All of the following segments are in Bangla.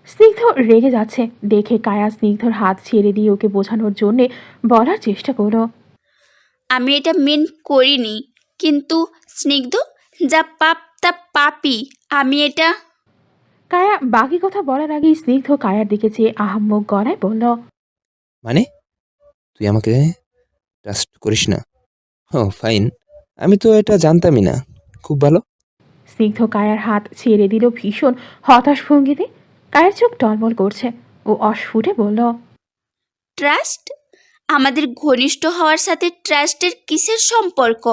স্নিগ্ধ রেগে যাচ্ছে দেখে কায়া স্নিগ্ধর হাত ছেড়ে দিয়ে ওকে বোঝানোর জন্যে বলার চেষ্টা করলো। আমি এটা মেন করিনি, কিন্তু স্নিগ্ধ, যা পাপ তা পাপই। আমি এটা কায়া বাকি কথা বলার আগেই স্নিগ্ধ কায়ার দিকে চেয়ে আহাম্মক গলায় বলল, মানে তুই আমাকে ট্রাস্ট করিস না? ও ফাইন, আমি তো এটা জানতামই না। খুব ভালো। স্নিগ্ধ কায়ার হাত ছেড়ে দিল ভীষণ হতাশ ভঙ্গিতে। কায়ার চোখ টলমল করছে। ও অস্ফুটে বলল, ট্রাস্ট? আমাদের ঘনিষ্ঠ হওয়ার সাথে ট্রাস্টের কিসের সম্পর্ক?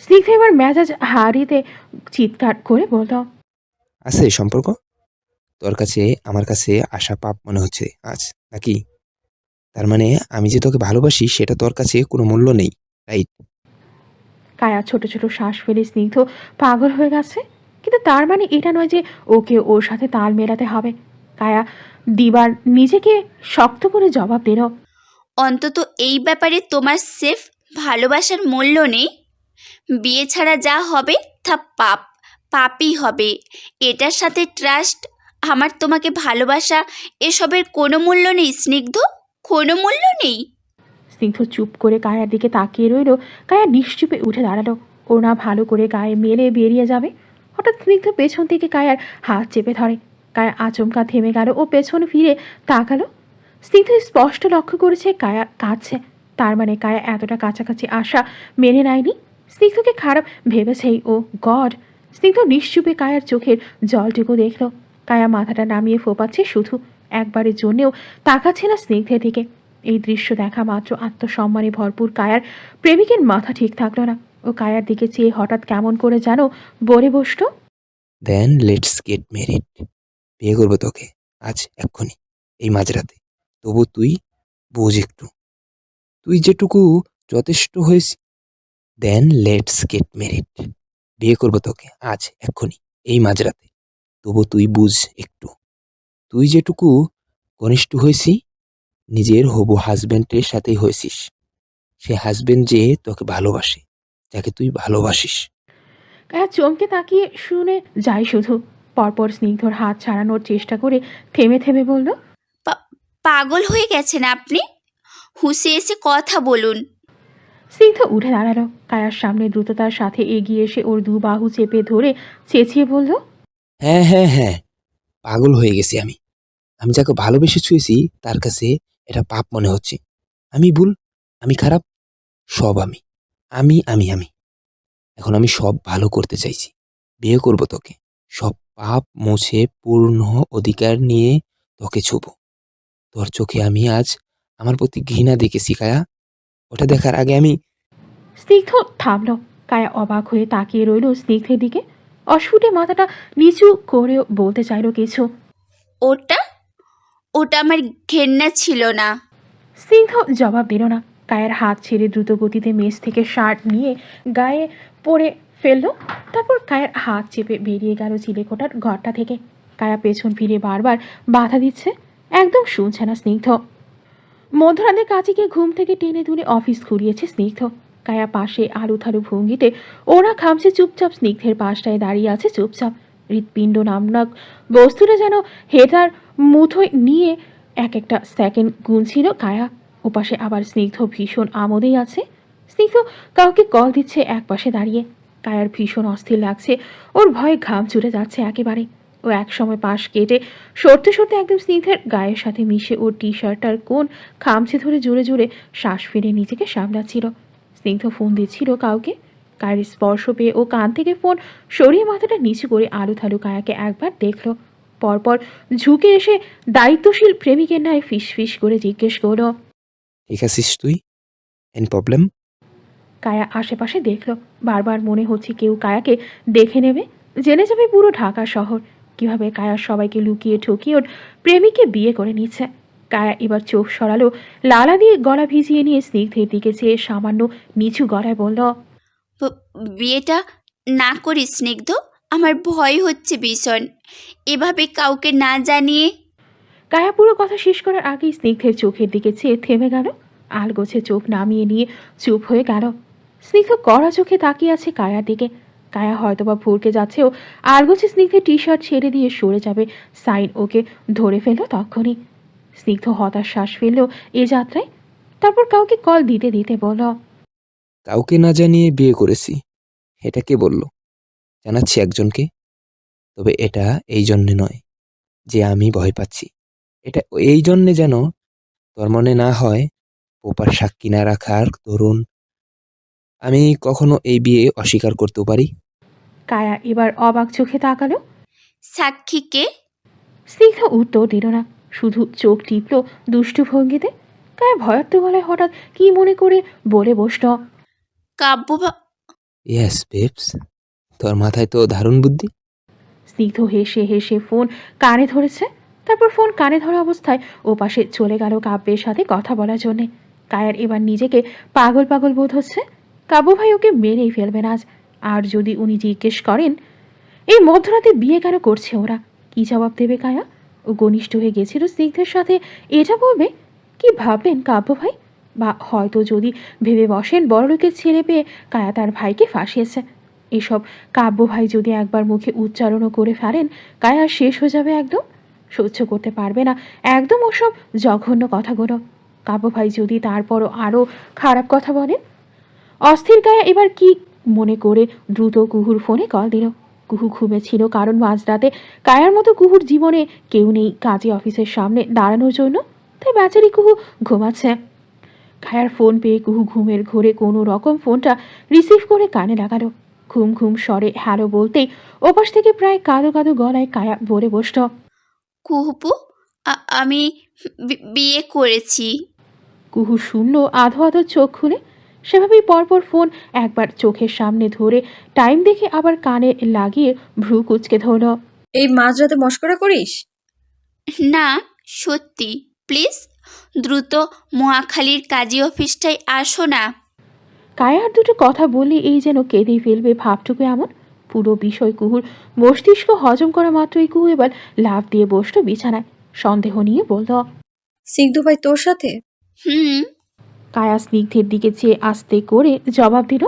স্নিগ্ধ এবার মেজাজ হারিতে চিৎকার করে বলল, আছে সম্পর্ক। তোর কাছে আমার কাছে আশা পাপ মনে হচ্ছে আজ, নাকি? তার মানে আমি যে তোকে ভালোবাসি সেটা তোর কাছে কোনো মূল্য নেই, রাইট? কায়া ছোট ছোট শ্বাস ফেলে স্নিগ্ধ পাগল হয়ে গেছে। কিন্তু তার মানে এটা নয় যে ওকে ওর সাথে তাল মেলাতে হবে। কায়া দিবার নিজেকে শক্ত করে জবাব দিল, অন্তত এই ব্যাপারে তোমার সেফ ভালোবাসার মূল্য নেই। বিয়ে ছাড়া যা হবে তা পাপ, পাপই হবে। এটার সাথে ট্রাস্ট, আমার তোমাকে ভালোবাসা, এসবের কোনো মূল্য নেই স্নিগ্ধ, কোনো মূল্য নেই। স্নিগ্ধ চুপ করে কায়ার দিকে তাকিয়ে রইল। কায়া নিশ্চুপে উঠে দাঁড়ালো। ওনা ভালো করে গায়ে মেলে বেরিয়ে যাবে। হঠাৎ স্নিগ্ধ পেছন থেকে কায়ার হাত চেপে ধরে। কায়া আচমকা থেমে গেল ও পেছন ফিরে তাকালো। স্নিগ্ধ স্পষ্ট লক্ষ্য করেছে কায়া কাঁদছে। তার মানে কায়া এতটা কাছাকাছি আসা মেনে নেয়নি। স্নিগ্ধকে খারাপ ভেবেছেই ও গড। স্নিগ্ধ নিশ্চুপে কায়ার চোখের জলটুকু দেখল। কায়া মাথাটা নামিয়ে ফোপাচ্ছে শুধু। একবারের জন্যেও তাকাচ্ছে না স্নিগ্ধের দিকে। এই দৃশ্য দেখা মাত্র আত্মসম্মানে ভরপুর কায়ার প্রেমিকের মাথা ঠিক থাকলো না। ও কায়ার দিকে চেয়ে হঠাৎ কেমন করে যেন বলে বসল, দেন লেটস গেট ম্যারিড। বিয়ে করবো তোকে আজ, এক্ষুনি, এই মাঝরাতে। তবু তুই বোঝ একটু, তুই যেটুকু যথেষ্ট হয়েছি। Then let's get married. বিয়ে করবো তোকে আজ, এক্ষুনি, এই মাঝরাতে। তবু তুই বুঝ একটু, তুই যেটুকু ঘনিষ্ঠ হয়েছি নিজের হবু হাজবেন্ডের সাথেই হয়েছিস। সে হাজবেন্ড যে তোকে ভালোবাসে, যাকে তুই ভালোবাসিস। কায়া চমকে তাকিয়ে শুনে যায় শুধু। পরপর স্নিগ্ধর হাত ছাড়ানোর চেষ্টা করে থেমে থেমে বলল, পাগল হয়ে গেছেন আপনি? হুঁশে এসে কথা বলুন। স্নিগ্ধ উঠে দাঁড়ালো। কায়ার সামনে দ্রুততার সাথে এগিয়ে এসে ওর দু বাহু চেপে ধরে চেঁচিয়ে বলল, হ্যাঁ হ্যাঁ হ্যাঁ, পাগল হয়ে গেছি আমি। আমি যাকে ভালোবেসে ছুঁয়েছি তার কাছে এটা পাপ মনে হচ্ছে। আমি ভুল, আমি খারাপ, সব আমি। আমি আমি আমি এখন আমি সব ভালো করতে চাইছি। বিয়ে করব তোকে, সব পাপ মুছে পূর্ণ অধিকার নিয়ে তোকে ছুবো। তোর চোখে আমি আজ আমার প্রতি ঘৃণা দেখেছি কায়া। ওটা দেখার আগে আমি স্নিগ্ধ থামল। কায়া অবাক হয়ে তাকিয়ে রইল স্নিগ্ধের দিকে। অস্ফুটে মাথাটা নিচু করেও বলতে চাইল কিছু। ওটা ওটা আমার ঘেন্না ছিল না। স্নিগ্ধ জবাব দিল না। কায়ের হাত ছেড়ে দ্রুত গতিতে মেঝ থেকে শার্ট নিয়ে গায়ে পরে ফেলল। তারপর কায়ের হাত চেপে বেরিয়ে গেল চিলেকোঠার ঘরটা থেকে। কায়া পেছন ফিরে বারবার বাধা দিচ্ছে, একদম শুনছে না স্নিগ্ধ। মধ্যরাতে কাজীকে ঘুম থেকে টেনে তুলে অফিস ঘুরিয়েছে স্নিগ্ধ। কায়া পাশে আলুথালু ভঙ্গিতে ওরা খামছে চুপচাপ স্নিগ্ধের পাশটায় দাঁড়িয়ে আছে চুপচাপ। হৃৎপিণ্ড নামক বস্তুটা যেন হেতার মুঠোয় নিয়ে এক একটা সেকেন্ড গুনছিল কায়া। ওপাশে আবার স্নিগ্ধ ভীষণ আমোদেই আছে। স্নিগ্ধ কাউকে কল দিচ্ছে একপাশে দাঁড়িয়ে। কায়ার ভীষণ অস্থির লাগছে। ওর ভয়ে ঘাম ছুটে যাচ্ছে একেবারে। ও একসময় পাশ কেটে সরতে সরতে একদম স্নিগ্ধের গায়ের সাথে মিশে ওর টি শার্টটার কোন খামছে ধরে জোরে জোরে শ্বাস ফেলে নিজেকে সামলাচ্ছিল। স্নিগ্ধ ফোন দিচ্ছিল কাউকে। কায়ের স্পর্শ পেয়ে ও কান থেকে ফোন সরিয়ে মাথাটা নিচু করে আলুথালু কায়াকে একবার দেখল। পরপর ঝুঁকে এসে দায়িত্বশীল প্রেমিকের ন্যায় ফিস ফিস করে জিজ্ঞেস করল, ঠিক আছিস তুই? Any problem? কায়া আশেপাশে দেখল। বারবার মনে হচ্ছে কেউ কায়াকে দেখে নেবে, জেনে যাবে পুরো ঢাকা শহর কিভাবে কায়া সবাইকে লুকিয়ে ঠকিয়ে ওর প্রেমিককে বিয়ে করে নিচ্ছে। কায়া এবার চোখ সরালো, লালা দিয়ে গলা ভিজিয়ে নিয়ে স্নিগ্ধের দিকে চেয়ে সামান্য নিচু গলায় বলল, বিয়েটা না করি স্নিগ্ধ, আমার ভয় হচ্ছে ভীষণ। এভাবে কাউকে না জানিয়ে। কায়া পুরো কথা শেষ করার আগেই স্নিগ্ধের চোখের দিকে চেয়ে থেমে গেল। আলগোছে চোখ নামিয়ে নিয়ে চুপ হয়ে গেল। স্নিগ্ধ কড়া চোখে তাকিয়ে আছে কায়ার দিকে। কায়া হয়তোবা ভরকে যাচ্ছেও আরগোছে স্নিগ্ধের টি শার্ট ছেড়ে দিয়ে সরে যাবে, সাইন ওকে ধরে ফেললো তখনই। স্নিগ্ধ হতাশ শ্বাস ফেললো এ যাত্রায়, তারপর কাউকে কল দিতে দিতে বলল, কাউকে না জানিয়ে বিয়ে করেছি। এটা কে বলল? জানাচ্ছি একজনকে। তবে এটা এই জন্যে নয় যে আমি ভয় পাচ্ছি, এটা এই জন্যে যেন তোর মনে না হয় পোপার সাক্ষী না রাখার দরুন আমি কখনো এই বিয়ে অস্বীকার করতেও পারি। কায়া এবার অবাক চোখে তাকালো। সাক্ষীকে? স্নিগ্ধ উত্তর দিল না, শুধু চোখ টিপল দুষ্টু ভঙ্গিতে। কায়া ভয়ার্ত গলায় হঠাৎ কি মনে করে বলে বসল, কাব্য ইয়েস বেবস, তোর মাথায় তো দারুণ বুদ্ধি। স্নিগ্ধ হেসে হেসে ফোন কানে ধরেছে, তারপর ফোন কানে ধরা অবস্থায় ওপাশে চলে গেল কাব্যের সাথে কথা বলার জন্যে। কায়ার এবার নিজেকে পাগল পাগল বোধ হচ্ছে। কাব্য ভাই ওকে মেরেই ফেলবেন আজ। আর যদি উনি জিজ্ঞেস করেন এই মধ্যরাতে বিয়ে কেন করছে ওরা, কি জবাব দেবে কায়া? ও ঘনিষ্ঠ হয়ে গেছিল স্নিগ্ধের সাথে, এটা বলবে? কি ভাববেন কাব্য ভাই? বা হয়তো যদি ভেবে বসেন বড়লোকের ছেলে পেয়ে কায়া তার ভাইকে ফাঁসিয়েছে। এসব কাব্য ভাই যদি একবার মুখে উচ্চারণও করে ফেলেন, কায়া শেষ হয়ে যাবে একদম। সহ্য করতে পারবে না একদম ওসব জঘন্য কথাগুলো। কাব্য ভাই যদি তারপরও আরও খারাপ কথা বলেন। অস্থির কায়া এবার কি মনে করে দ্রুত কুহুর ফোনে কল দিল। কুহু ঘুমেছিল, কারণ মাঝরাতে কায়ার মতো কুহুর জীবনে কেউ নেই কাজী অফিসের সামনে দাঁড়ানোর জন্য, তাই বেচারি কুহু ঘুমাচ্ছে। কায়ার ফোন পেয়ে কুহু ঘুমের ঘোরে কোনো রকম ফোনটা রিসিভ করে কানে লাগালো। ঘুম ঘুম স্বরে হ্যালো বলতেই ওপাশ থেকে প্রায় কাঁদো কাঁদো গলায় কায়া বলে বসল, কুহুপু, আমি বিয়ে করেছি। কুহু শুনল আধো আধো চোখ খুলে। সেভাবেই পরপর ফোন একবার চোখের সামনে ধরে টাইম দেখে আবার কানে লাগিয়ে ভ্রু কুচকে ধরল। এই মাঝরাতে মশকরা করিস? না, সত্যি, প্লিজ দ্রুত মহাখালীর কাজী অফিসটায় আসো না। কায়ার দুটো কথা বললে এই যেন কেঁদেই ফেলবে ভাবটুকু এমন। পুরো বিষয় কুহুর মস্তিষ্ক হজম করা মাত্রই কুহু এবার লাফ দিয়ে বসলো বিছানায়। সন্দেহ নিয়ে বলল, স্নিগ্ধ ভাই তোর সাথে? হুম। কায়া স্নিগ্ধের দিকে চেয়ে আস্তে করে জবাব দিল।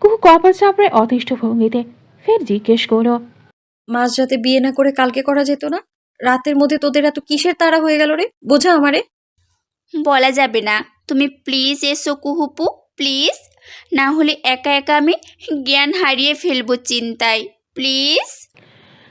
কুহু কপাল চাপড়ায় অতিষ্ঠ ভঙ্গিতে ফের জিজ্ঞেস করলো, মাঝরাতে বিয়ে না করে কালকে করা যেত না? রাতের মধ্যে তোদের এত কিসের তাড়া হয়ে গেল রে? বোঝা আমারে। বলা যাবে না, তুমি প্লিজ এসো কুহুপু, প্লিজ। না হলে একা একা আমি জ্ঞান হারিয়ে ফেলবো চিন্তায়, প্লিজ।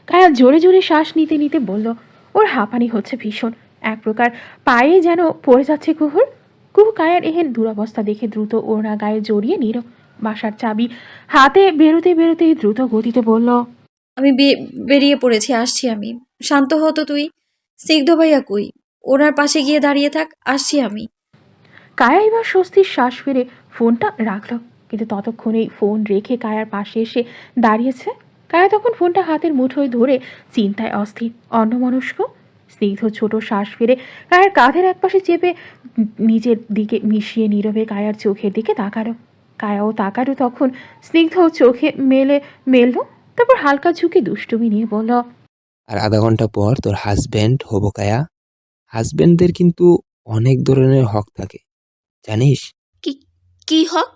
কায়া জোরে জোরে শ্বাস নিতে নিতে বলল। ওর হাঁপানি হচ্ছে ভীষণ, এক প্রকার পায়ে যেন পড়ে যাচ্ছে কুহুর। কুহু কায়ার এহেন দুরবস্থা দেখে দ্রুত ওড়না গায়ে জড়িয়ে নিল। বাসার চাবি হাতে বেরোতে বেরোতেই দ্রুত গতিতে বলল, আমি বেরিয়ে পড়েছি, আসছি আমি। শান্ত হতো তুই। স্নিগ্ধ ভাইয়া কই? ওনার পাশে গিয়ে দাঁড়িয়ে থাক, আসছি আমি। কায়া এবার স্বস্তির শ্বাস ফেলে ফোনটা রাখলো, কিন্তু ততক্ষণেই ফোন রেখে কায়ার পাশে এসে দাঁড়িয়েছে। কায়া তখন ফোনটা হাতের মুঠোয় ধরে চিন্তায় অস্থির, অন্যমনস্ক। স্নিগ্ধ ছোট শ্বাস ফেলে কায়ার কাঁধের একপাশে চেপে নিজের দিকে মিশিয়ে নীরবে কায়ার চোখের দিকে তাকালো। কায়াও তাকালো তখন। স্নিগ্ধ চোখে মেলল, তারপর হালকা ঝুঁকে দুষ্টুমি নিয়ে বলল, আর আধা ঘন্টা পর তোর হাজব্যান্ড হবো কায়া। হাজব্যান্ডদের কিন্তু অনেক ধরনের হক থাকে, জানিস? কি কি হক?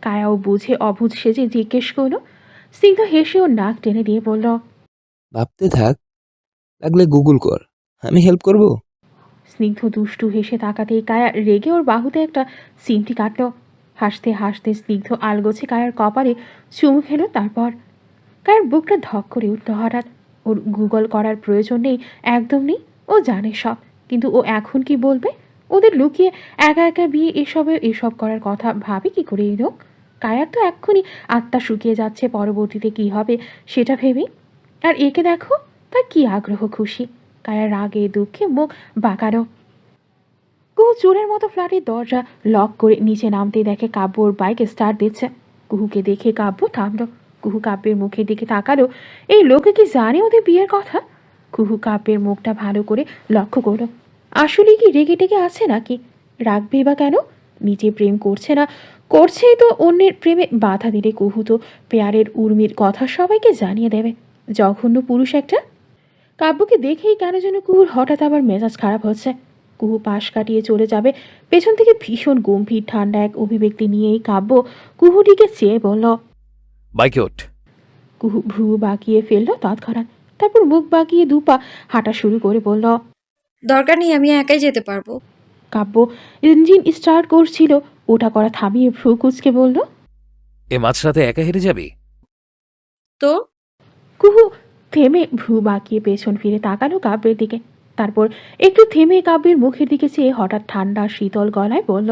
কায়াও বুঝে অবুঝ সেজে জিজ্ঞেস করলো। স্নিগ্ধ হেসে ওর নাক টেনে দিয়ে বলল, ভাবতে থাক, লাগলে গুগল কর, আমি হেল্প করব। স্নিগ্ধ দুষ্টু হেসে তাকাতেই কায়া রেগে ওর বাহুতে একটা চিমটি কাটল। হাসতে হাসতে স্নিগ্ধ আলগোছে কায়ার কপালে চুমু খেলো। তারপর কায়ার বুকটা ধক করে উঠল হঠাৎ। ওর গুগল করার প্রয়োজন নেই, একদম নেই। ও জানে সব, কিন্তু ও এখন কি বলবে? ওদের লুকিয়ে একা একা বিয়ে এসব করার কথা ভাবে কি করে এই লোক? কায়ার তো এক্ষুনি আত্মা শুকিয়ে যাচ্ছে পরবর্তীতে কি হবে সেটা ভেবেই। আর একে দেখো, তার কি আগ্রহ খুশি। কায়ার রাগে দুঃখে মুখ বাঁকানো। কুহু চোরের মতো ফ্ল্যাটের দরজা লক করে নিচে নামতেই দেখে কাব্য ওর বাইক স্টার্ট দিচ্ছে। কুহুকে দেখে কাব্য থামলো। কুহু কাব্যের মুখের দিকে তাকালো। এই লোকে কি জানে ওদের বিয়ের কথা? কুহু কাব্যের মুখটা ভালো করে লক্ষ্য করলো। আসলে কি রেগে টেগে আছে নাকি? রাখবেই বা কেন? নিজে প্রেম করছে না, করছেই তো অন্যের প্রেমে বাধা দিলে কুহু তো পেয়ারের উর্মির কথা সবাইকে জানিয়ে দেবে। জঘন্য পুরুষ একটা। কাব্যকে দেখেই কেন যেন কুহুর হঠাৎ আবার মেজাজ খারাপ হচ্ছে। কুহু পাশ কাটিয়ে চলে যাবে, পেছন থেকে ভীষণ গম্ভীর ঠান্ডা এক অভিব্যক্তি নিয়েই কাব্য কুহুটিকে চেয়ে বলল, বাইকে ওঠ। কুহু ভ্রু বাঁকিয়ে ফেললো তৎক্ষণাৎ, তারপর মুখ বাঁকিয়ে দুপা হাঁটা শুরু করে বলল। দরকার নেই, আমি একাই যেতে পারবো। কাব্য ইঞ্জিন স্টার্ট করছিল, ওটা করা থামিয়ে ভ্রু কুচকে বলল। এ মাঝরাতে একা হেরে যাবি? তো কুহু থেমে ভ্রু বাঁকিয়ে পেছন ফিরে তাকালো কাব্যের দিকে, তারপর একটু থেমে কাব্যের মুখের দিকে চেয়ে হঠাৎ ঠান্ডা শীতল গলায় বলল।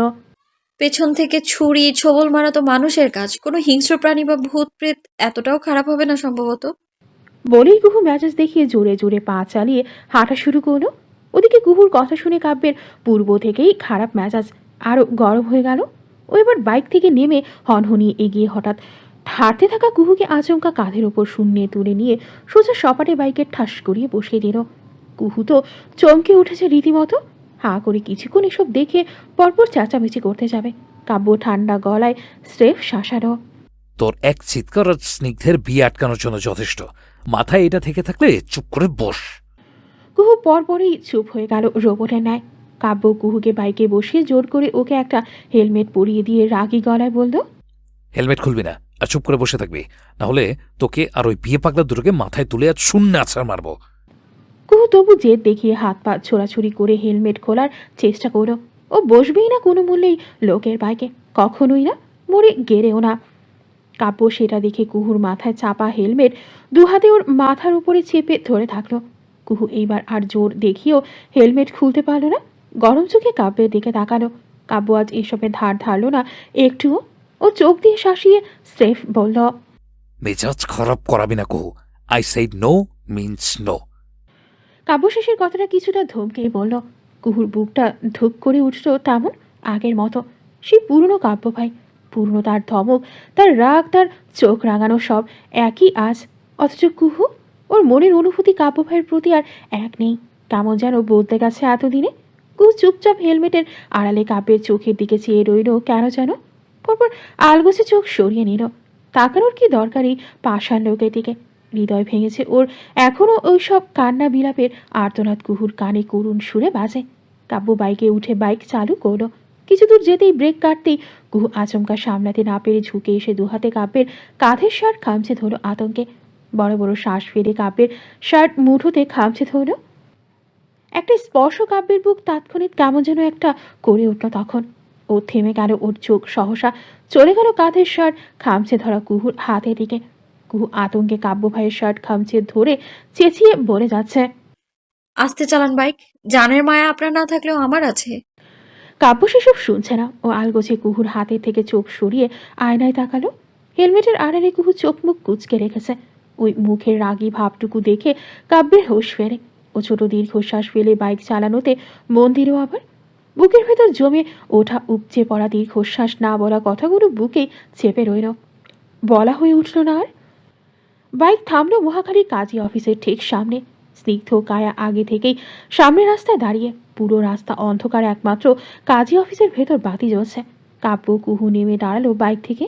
পেছন থেকে ছুরি ছোবল মারা তো মানুষের কাজ, কোনো হিংস্র প্রাণী বা ভূত প্রেত এতটাও খারাপ হবে না সম্ভবত। বলেই কুহু মেজাজ দেখিয়ে জোরে জোরে পা চালিয়ে হাঁটা শুরু করলো। ওদিকে কুহুর কথা শুনে কাব্যের পূর্ব থেকেই খারাপ মেজাজ আরও গরম হয়ে গেল। ও এবার বাইক থেকে নেমে হনহনিয়ে এগিয়ে হঠাৎ হাঁটতে থাকা কুহুকে আচমকা কাঁধের ওপর শূন্যে তুলে নিয়ে সোজা সপাটে বাইকের ঠাস করিয়ে বসিয়ে দিল। কুহু তো চমকে উঠেছে রীতিমতো, হাঁ করে কিছুক্ষণ এসব দেখে পরপর চেঁচামেচি করতে যাবে। কাব্য ঠান্ডা গলায় স্রেফ শাসালো। তোর এক চিৎকার আর স্নিগ্ধের বিয়ে আটকানোর জন্য যথেষ্ট। মাথায় এটা থেকে থাকলে চুপ করে বস। কুহু পরপরই চুপ হয়ে গেল রোবটের ন্যায়। কাব্য কুহুকে বাইকে বসিয়ে জোর করে ওকে একটা হেলমেট পরিয়ে দিয়ে রাগী গলায় বলল। হেলমেট খুলবি না আর চুপ করে বসে থাকবি, না হলে তোকে আর ওই বিয়ে পাগলা দুটোকে মাথায় তুলে আর শূন্য আছাড় মারবো। কুহু তবু জেদ দেখিয়ে হাত পা ছোড়াছুড়ি করে হেলমেট খোলার চেষ্টা করো। ও বসবেই না কোনো মূল্যেই লোকের বাইকে, কখনোই না, মরে গেড়েও না। কাব্য সেটা দেখে কুহুর মাথায় চাপা হেলমেট দুহাতে ওর মাথার উপরে চেপে ধরে থাকলো। কুহু এইবার আর জোর দেখিয়েও হেলমেট খুলতে পারল না। গরম চোখে কাব্যের দিকে তাকালো। কাব্য আজ এসবের ধার ধারল না একটুও। ও চোখ দিয়ে শাসিয়ে স্রেফ বলল। মেজাজ খারাপ করাবি না Kuhu. I said no means no. Kabya শেষের কথাটা কিছুটা ধমকেই বলল। কুহুর বুকটা ধুক করে উঠল তেমন আগের মতো। সেই পুরনো কাব্য ভাই, পুরনো তার ধমক, তার রাগ, তার চোখ রাঙানো সব একই আজ। অথচ কুহু, ওর মনের অনুভূতি কাব্য ভাইয়ের প্রতি আর এক নেই। কেমন যেন বদলে গেছে এতদিনে। কুহু চুপচাপ হেলমেটের আড়ালে কাব্যের চোখের দিকে চেয়ে রইল কেন যেন। পরপর আলগোছে চোখ সরিয়ে নিল। তাকানোর কি দরকারি পাষাণ লোকের দিকে। হৃদয় ভেঙেছে ওর। এখনও ওই সব কান্না বিলাপের আর্তনাদ কুহুর কানে করুণ সুরে বাজে। কাব্য বাইকে উঠে বাইক চালু করলো। কিছু দূর যেতেই ব্রেক কাটতেই কুহু আচমকা সামলাতে না পেরে ঝুঁকে এসে দুহাতে কাব্যের কাঁধের শার্ট খামচে ধরল আতঙ্কে। বড় বড় শ্বাস ফেলে কাব্যের শার্ট মুঠোতে খামচে ধরল। একটা স্পর্শ কাব্যের বুক তাৎক্ষণিক কেমন যেন একটা করে উঠল তখন। ও থেমে গেল, ওর চোখ সহসা চলে গেল কাঁধের শার্ট খামচে ধরা কুহুর হাতের দিকে। কুহু আতঙ্কে কাব্য ভাইয়ের শার্ট খামচে ধরে চেঁচিয়ে বলে যাচ্ছে। আস্তে চালান বাইক, জানের মায়া আপনার না থাকলেও আমার আছে। কাব্য সেসব শুনছে না। ও আলগোছে কুহুর হাতের থেকে চোখ সরিয়ে আয়নায় তাকালো। হেলমেটের আড়ালে কুহু চোখ মুখ কুচকে রেখেছে। ওই মুখের রাগী ভাবটুকু দেখে কাব্যের হোশ ফেরে। ও ছোট দীর্ঘশ্বাস ফেলে বাইক চালানোতে মন দিল আবার। বুকের ভেতর জমে ওঠা উপচে পড়া দীর্ঘশ্বাস না বলা কথাগুলো বুকেই চেপে রইল, বলা হয়ে উঠল না আর। বাইক থামলো মহাখালীর কাজী অফিসের ঠিক সামনে। স্নিগ্ধ কায়া আগে থেকেই সামনের রাস্তায় দাঁড়িয়ে। পুরো রাস্তা অন্ধকার, একমাত্র কাজী অফিসের ভেতর বাতি জ্বলছে। কাব্য কুহু নেমে দাঁড়ালো বাইক থেকে।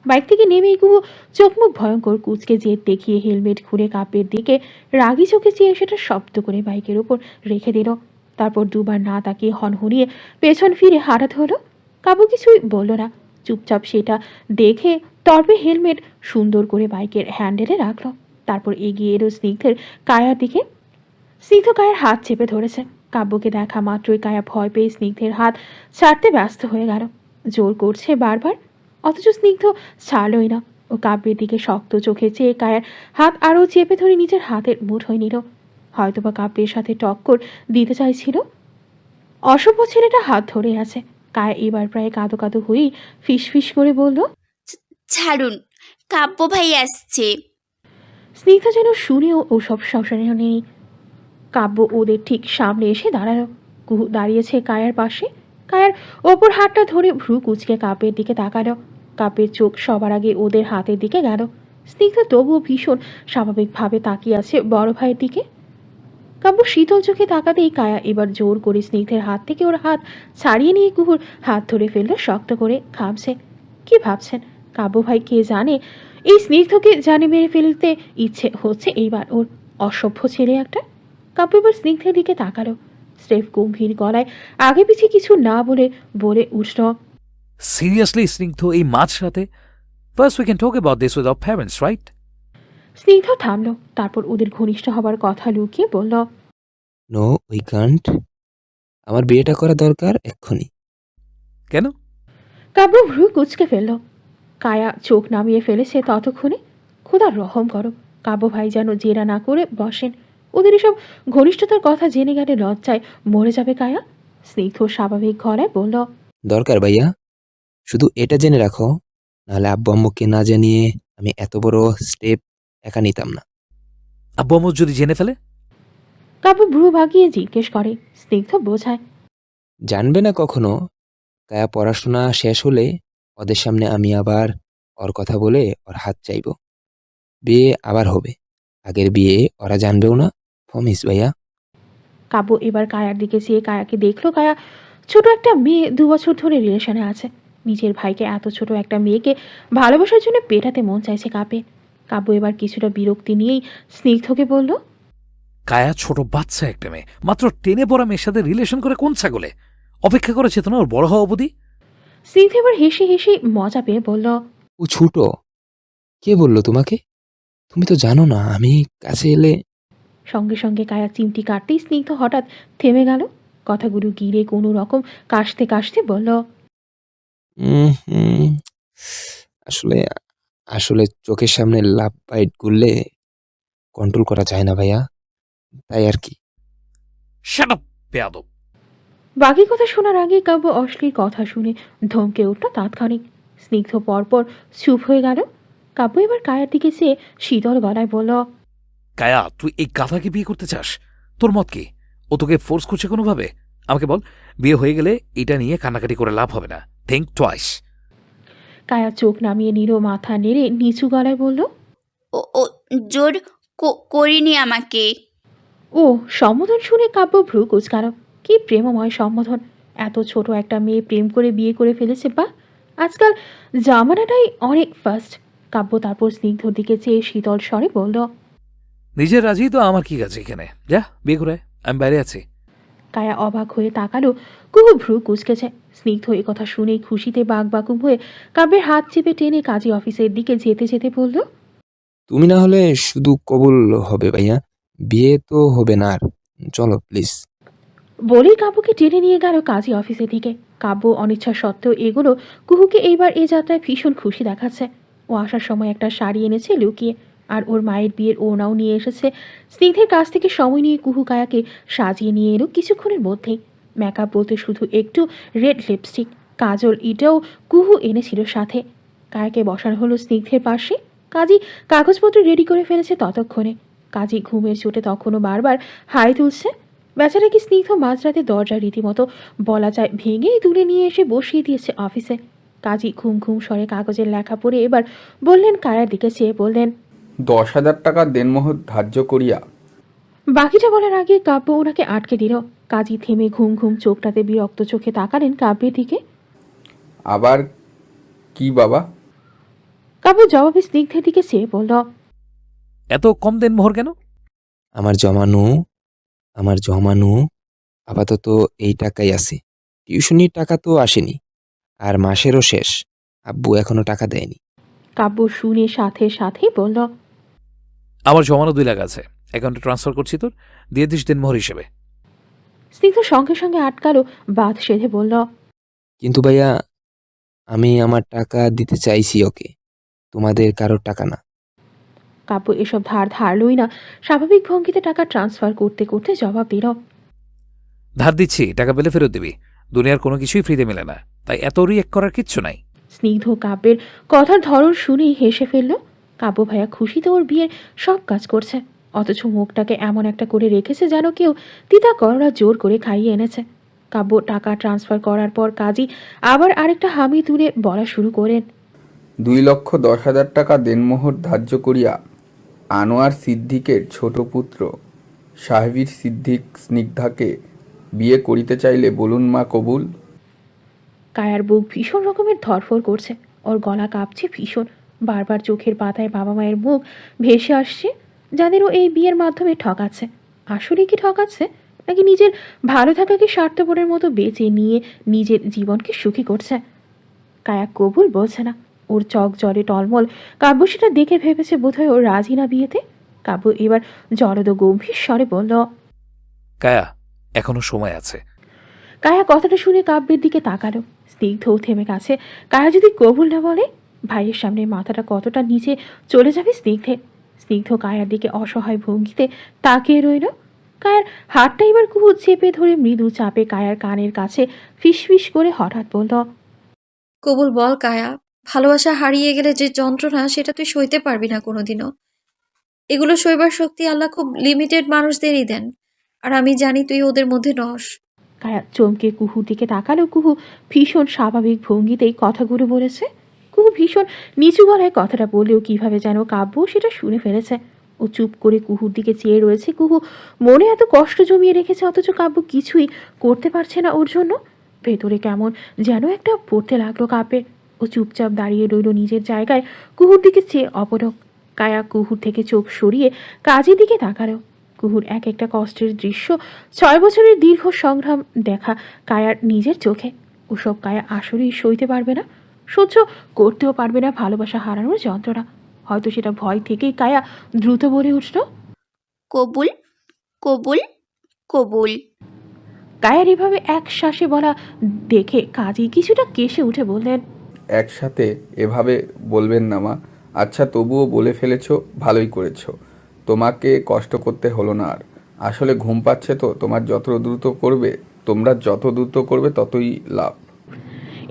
বাইক থেকে নেমেই কুহু চোখ মুখ ভয়ঙ্কর কুচকে জেদ দেখিয়ে হেলমেট খুলে কাব্যের দিকে রাগি চোখে চেয়ে সেটা শব্দ করে বাইকের ওপর রেখে দিল। তারপর দুবার না তাকিয়ে হনহনিয়ে পেছন ফিরে হাঁটাতে হলো। কাব্য কিছুই বলল না, চুপচাপ সেটা দেখে তর্পে হেলমেট সুন্দর করে বাইকের হ্যান্ডেলে রাখলো। তারপর এগিয়ে এলো স্নিগ্ধের কায়ার দিকে। স্নিগ্ধ কায়ার হাত চেপে ধরেছে। কাব্যকে দেখা মাত্রই কায়া ভয় পেয়ে স্নিগ্ধের হাত ছাড়তে ব্যস্ত হয়ে গেল। জোর করছে বারবার, অথচ স্নিগ্ধ ছাড়লই না। ও কাব্যের দিকে শক্ত চোখে চেয়ে কায়ার হাত আরও চেপে ধরে নিজের হাতের মুঠোয় নিল। হয়তোবা কাব্যের সাথে টক্কর দিতে চাইছিল। অসভ্য ছেলেটা হাত ধরে আছে। কায়া এবার প্রায় কাঁদো কাঁদো হয়েই ফিস ফিস করে বলল। ছাড়ুন, কাব্য ভাই আসছে। স্নিগ্ধা যেন শুনেও ওসব শ্মশানে নেই। কাব্য ওদের ঠিক সামনে এসে দাঁড়ালো। কুহু দাঁড়িয়েছে কায়ার পাশে। কায়ার ওপর হাতটা ধরে ভ্রু কুচকে কাব্যের দিকে তাকালো। কাব্যের চোখ সবার আগে ওদের হাতের দিকে গেল। স্নিগ্ধা তবুও ভীষণ স্বাভাবিকভাবে তাকিয়ে আছে বড় ভাইয়ের দিকে। কাব্য শীতল চোখে তাকাতেই কায়া এবার জোর করে স্নিগ্ধের হাত থেকে ওর হাত ছাড়িয়ে নিয়ে কুহুর হাত ধরে ফেললো শক্ত করে খামছে। কি ভাবছেন কাব্য ভাই, কে জানে এই স্নিগ্ধকে জানে মেরে ফেলতে ইচ্ছে হচ্ছে এইবার ওর। অসভ্য ছেলে একটা। কাব্য এবার স্নিগ্ধের দিকে তাকালো। স্রেফ গম্ভীর গলায় আগে পিছিয়ে কিছু না বলে বলে উঠল। সিরিয়াসলি স্নিগ্ধ, এই মাঝরাতে? First we can talk about this with our parents, right? স্নিগ্ধ থামল, তারপর ওদের ঘনিষ্ঠ হবার কথা লুকিয়ে বলল, নো উই কান্ট। আমার বিয়েটা করা দরকার এক্ষুনি। কেন? কাব্য ভ্রু কুচকে ফেলল। কায়া চোখ নামিয়ে ফেলেছে ততক্ষণে। খোদার রহম করো, কাব্য ভাই যেন জেরা না করে বসেন। ওদের এসব ঘনিষ্ঠতার কথা জেনে গেলে লজ্জায় মরে যাবে কায়া। স্নিগ্ধ স্বাভাবিক গলায় বলল, দরকার ভাইয়া, শুধু এটা জেনে রাখো, নাহলে আব্বু আম্মুকে না জানিয়ে আমি এত বড় স্টেপ একা নিতাম না। আব্বু আম্মু যদি জেনে ফেলে? কাব্য ভ্রু ভাগিয়ে জিজ্ঞেস করে। স্নিগ্ধ বোঝায়, জানবে না কখনো। কায়া পড়াশোনা শেষ হলে ওদের সামনে আমি আবার ওর কথা বলে ওর হাত চাইব। বিয়ে আবার হবে, আগের বিয়ে ওরা জানবেও না। প্রমিস ভাইয়া। কাব্য এবার কায়ার দিকে চেয়ে কায়াকে দেখলো। কায়া ছোট একটা মেয়ে, 2 বছর ধরে রিলেশনে আছে। নিজের ভাইকে এত ছোট একটা মেয়েকে ভালোবাসার জন্য পেটাতে মন চাইছে কাব্যে। কাব্য এবার কিছুটা বিরক্তি নিয়েই স্নিগ্ধকে বলল, কায়া ছোট বাচ্চা একটা মেয়ে, মাত্র টেনে পড়া মেয়ের সাথে রিলেশন করে কোন ছাগলে? অপেক্ষা করেছে তো না ওর বড় হওয়া অবধি। স্নিগ্ধ এবার হেসে হেসে মজা পেয়ে বলল, ও ছোট? কে বললো তোমাকে? তুমি তো জানো না আমি কাছে এলে। সঙ্গে সঙ্গে কায়া চিমটি কাটতেই স্নিগ্ধ হঠাৎ থেমে গেল। কথাগুলো গিরে কোনো রকম কাশতে কাশতে বলল, উম, হুম, আসলে আসলে চোখের সামনে লাভ বাইট করলে কন্ট্রোল করা যায় না ভাইয়া, তাই আর কি। শাট আপ বেয়াদব। বাকি কথা শোনার আগে কাব্য অশ্লীল কথা শুনে ধমকে উঠল তাৎক্ষণিক। স্নিগ্ধ পরপর চুপ হয়ে গেল। কাব্য এবার কায়ার দিকে চেয়ে শীতল গলায় বলল, কায়া, তুই এই গাধাকে বিয়ে করতে চাস? তোর মত কি? ও তোকে ফোর্স করছে কোনোভাবে? আমাকে বল, বিয়ে হয়ে গেলে এটা নিয়ে কান্নাকাটি করে লাভ হবে না। Think twice. কায়া চোখ নামিয়ে নিল, মাথা নেড়ে নিচু গলায় বলল, ও ও জোর করিনি আমাকে। ও। সম্বোধন শুনে কাব্য ভ্রু কুচকাল। কি প্রেমময় সম্বোধন! এত ছোট একটা মেয়ে প্রেম করে বিয়ে করে ফেলেছে, বা আজকাল জামানাটাই অনেক ফাস্ট। কাব্য তারপর স্নিগ্ধর দিকে চেয়ে শীতল স্বরে বলল, নিজের রাজি তো আমার কি কাছে এখানে? যা বিয়ে করে আয়, আমি বাইরে আছি। কায়া অবাক হয়ে তাকালো। কুহু ভ্রু কুচকেছে। স্নিগ্ধ এ কথা শুনেই খুশিতে বাকবাকুম হয়ে কাব্যের হাত চেপে টেনে কাজী অফিসের দিকে যেতে যেতে বলল, তুমি না হলে শুধু কবুল হবে ভাইয়া, বিয়ে তো হবে না আর। চলো প্লিজ। বলেই কাব্যকে টেনে নিয়ে গেল কাজী অফিসের দিকে। কাব্য অনিচ্ছা সত্ত্বেও এগুলো কুহুকে এইবার এ যাত্রায় ভীষণ খুশি দেখাচ্ছে। ও আসার সময় একটা শাড়ি এনেছে লুকিয়ে, আর ওর মায়ের বিয়ের ওড়নাও নিয়ে এসেছে। স্নিগ্ধের কাছ থেকে সময় নিয়ে কুহু কায়াকে সাজিয়ে নিয়ে এলো কিছুক্ষণের মধ্যেই। মেকআপ বলতে শুধু একটু রেড লিপস্টিক, কাজল, এটাও কুহু এনেছিল সাথে। কায়াকে বসানো হলো স্নিগ্ধের পাশে। কাজী কাগজপত্র রেডি করে ফেলেছে ততক্ষণে। কাজী ঘুমের চোটে তখনও বারবার হাই তুলছে। বেচারাকে স্নিগ্ধ মাঝরাতে দরজা রীতিমতো বলা যায় ভেঙেই তুলে নিয়ে এসে বসিয়ে দিয়েছে অফিসে। কাজী ঘুম ঘুম স্বরে কাগজের লেখা পড়ে এবার বললেন, কায়ার দিকে চেয়ে বললেন, 10,000 টাকা দেনমোহর ধার্য করিয়া। বাকিটা বলার আগে কাব্য ওনাকে আটকে দিল। কাজী থেমে ঘুম ঘুম চোখটাতে বিরক্ত চোখে তাকালেন কাব্যের দিকে। আবার কি বাবা? কাব্য জবাবে স্নিগ্ধের দিকে চেয়ে বলল, এত কম দেন মোহর কেন? আমার জমানো আপাতত এই টাকাই আছে। টিউশনির টাকা তো আসেনি, আর মাসেরও শেষ। আব্বু এখনো টাকা দেয়নি। কাব্য শুনে সাথে সাথে বলল, আমার জমানো 2 লাখ আছে, অ্যাকাউন্টে ট্রান্সফার করছি, তোর দিয়ে দিস দেন মোহর হিসেবে। স্নিগ্ধ সঙ্গে সঙ্গে আটকালো, বাঁধ সেধে বলল, কিন্তু ভাইয়া, আমি আমার টাকা দিতে চাইছি ওকে, তোমাদের কারোর টাকা না। কাব্য এসব ধার ধারলই না। স্বাভাবিক ভঙ্গিতে টাকা ট্রান্সফার করতে করতে জবাব দিল, ধার দিচ্ছি, টাকা পেলে ফেরত দিবি। দুনিয়ার কোনো কিছুই ফ্রিতে মেলে না, তাই এত রিয়েক্ট করার কিচ্ছু নাই। স্নিগ্ধ কাব্যের কথার ধরন শুনেই হেসে ফেলল। কাব্য ভাইয়া খুশিতে ওর বিয়ের সব কাজ করছে, অথচ মুখটাকে এমন একটা করে রেখেছে যেন কেউ তিতা করলা জোর করে খাইয়ে এনেছে। কাব্য টাকা ট্রান্সফার করার পর কাজী আবার আরেকটা হামি তুলে বলা শুরু করেন, 2,10,000 টাকা দেনমোহর ধার্য করিয়া আনোয়ার সিদ্দিকের ছোট পুত্র সাহেবীর সিদ্দিক স্নিগ্ধাকে বিয়ে করিতে চাইলে বলুন মা কবুল। কায়ার বুক ভীষণ রকমের ধরফর করছে, ওর গলা কাঁপছে ভীষণ। বারবার চোখের পাতায় বাবা মায়ের মুখ ভেসে আসছে, যাদেরও এই বিয়ের মাধ্যমে ঠকাচ্ছে। আসলে কি ঠকাচ্ছে, নাকি নিজের ভালো থাকাকে স্বার্থপরের মতো বেঁচে নিয়ে নিজের জীবনকে সুখী করছে? কায়া কবুল বলছে না। ও ওর চক জলে টলমল। কাব্য সেটা দেখে ভেবেছে বোধহয় ওর রাজি না বিয়েতে। কাব্য এবার জলদ গম্ভীর স্বরে বলল। কায়া, এখনো সময় আছে। কায়া কথাটা শুনে কাব্যের দিকে তাকালো। স্নিগ্ধও থেমে গেছে। কায়া যদি কবুল না বলে, ভাইয়ের সামনে মাথাটা কতটা নিচে চলে যাবে স্নিগ্ধের। স্নিগ্ধ কায়ার দিকে অসহায় ভঙ্গিতে তাকিয়ে রইল। কায়ার হাতটা এবার কুহু চেপে ধরে মৃদু চাপে কায়ার কানের কাছে ফিসফিস করে হঠাৎ বলল। কবুল বল কায়া, ভালোবাসা হারিয়ে গেলে যে যন্ত্রণা সেটা তুই সইতে পারবি না কোনোদিনও। এগুলো সইবার শক্তি আল্লাহ খুব লিমিটেড মানুষদেরই দেন, আর আমি জানি তুই ওদের মধ্যে নস। কায়া চমকে কুহুর দিকে তাকালো। কুহু ভীষণ স্বাভাবিক ভঙ্গিতেই কথাগুলো বলেছে। কুহু ভীষণ নিচু গলায় কথাটা বললেও কিভাবে যেন কাব্য সেটা শুনে ফেলেছে। ও চুপ করে কুহুর দিকে চেয়ে রয়েছে। কুহু মনে এত কষ্ট জমিয়ে রেখেছে, অথচ কাব্য কিছুই করতে পারছে না ওর জন্য। ভেতরে কেমন যেন একটা পড়তে লাগলো কাব্যের। ও চুপচাপ দাঁড়িয়ে রইল নিজের জায়গায়, কুহুর দিকে চেয়ে অপলক। কায়া কুহুর থেকে চোখ সরিয়ে কাজের দিকে তাকালো। কুহুর এক একটা কষ্টের দৃশ্য, 6 বছরের দীর্ঘ সংগ্রাম দেখা কায়ার নিজের চোখে। ওসব কায়া আসলেই সইতে পারবে না, সহ্য করতেও পারবে না ভালোবাসা হারানোর যন্ত্রণা। হয়তো সেটা ভয় থেকেই কায়া দ্রুত বলে উঠল। কবুল, কবুল, কবুল। কায়ার এভাবে এক শ্বাসে বলা দেখে কাজী কিছুটা কেসে উঠে বললেন। একসাথে এভাবে বলবেন না মা। আচ্ছা, তবুও বলে ফেলেছো, ভালোই করেছো। তোমাকে কষ্ট করতে হলো না আর। আসলে ঘুম পাচ্ছে তো, তোমরা যত দ্রুত করবে ততই লাভ।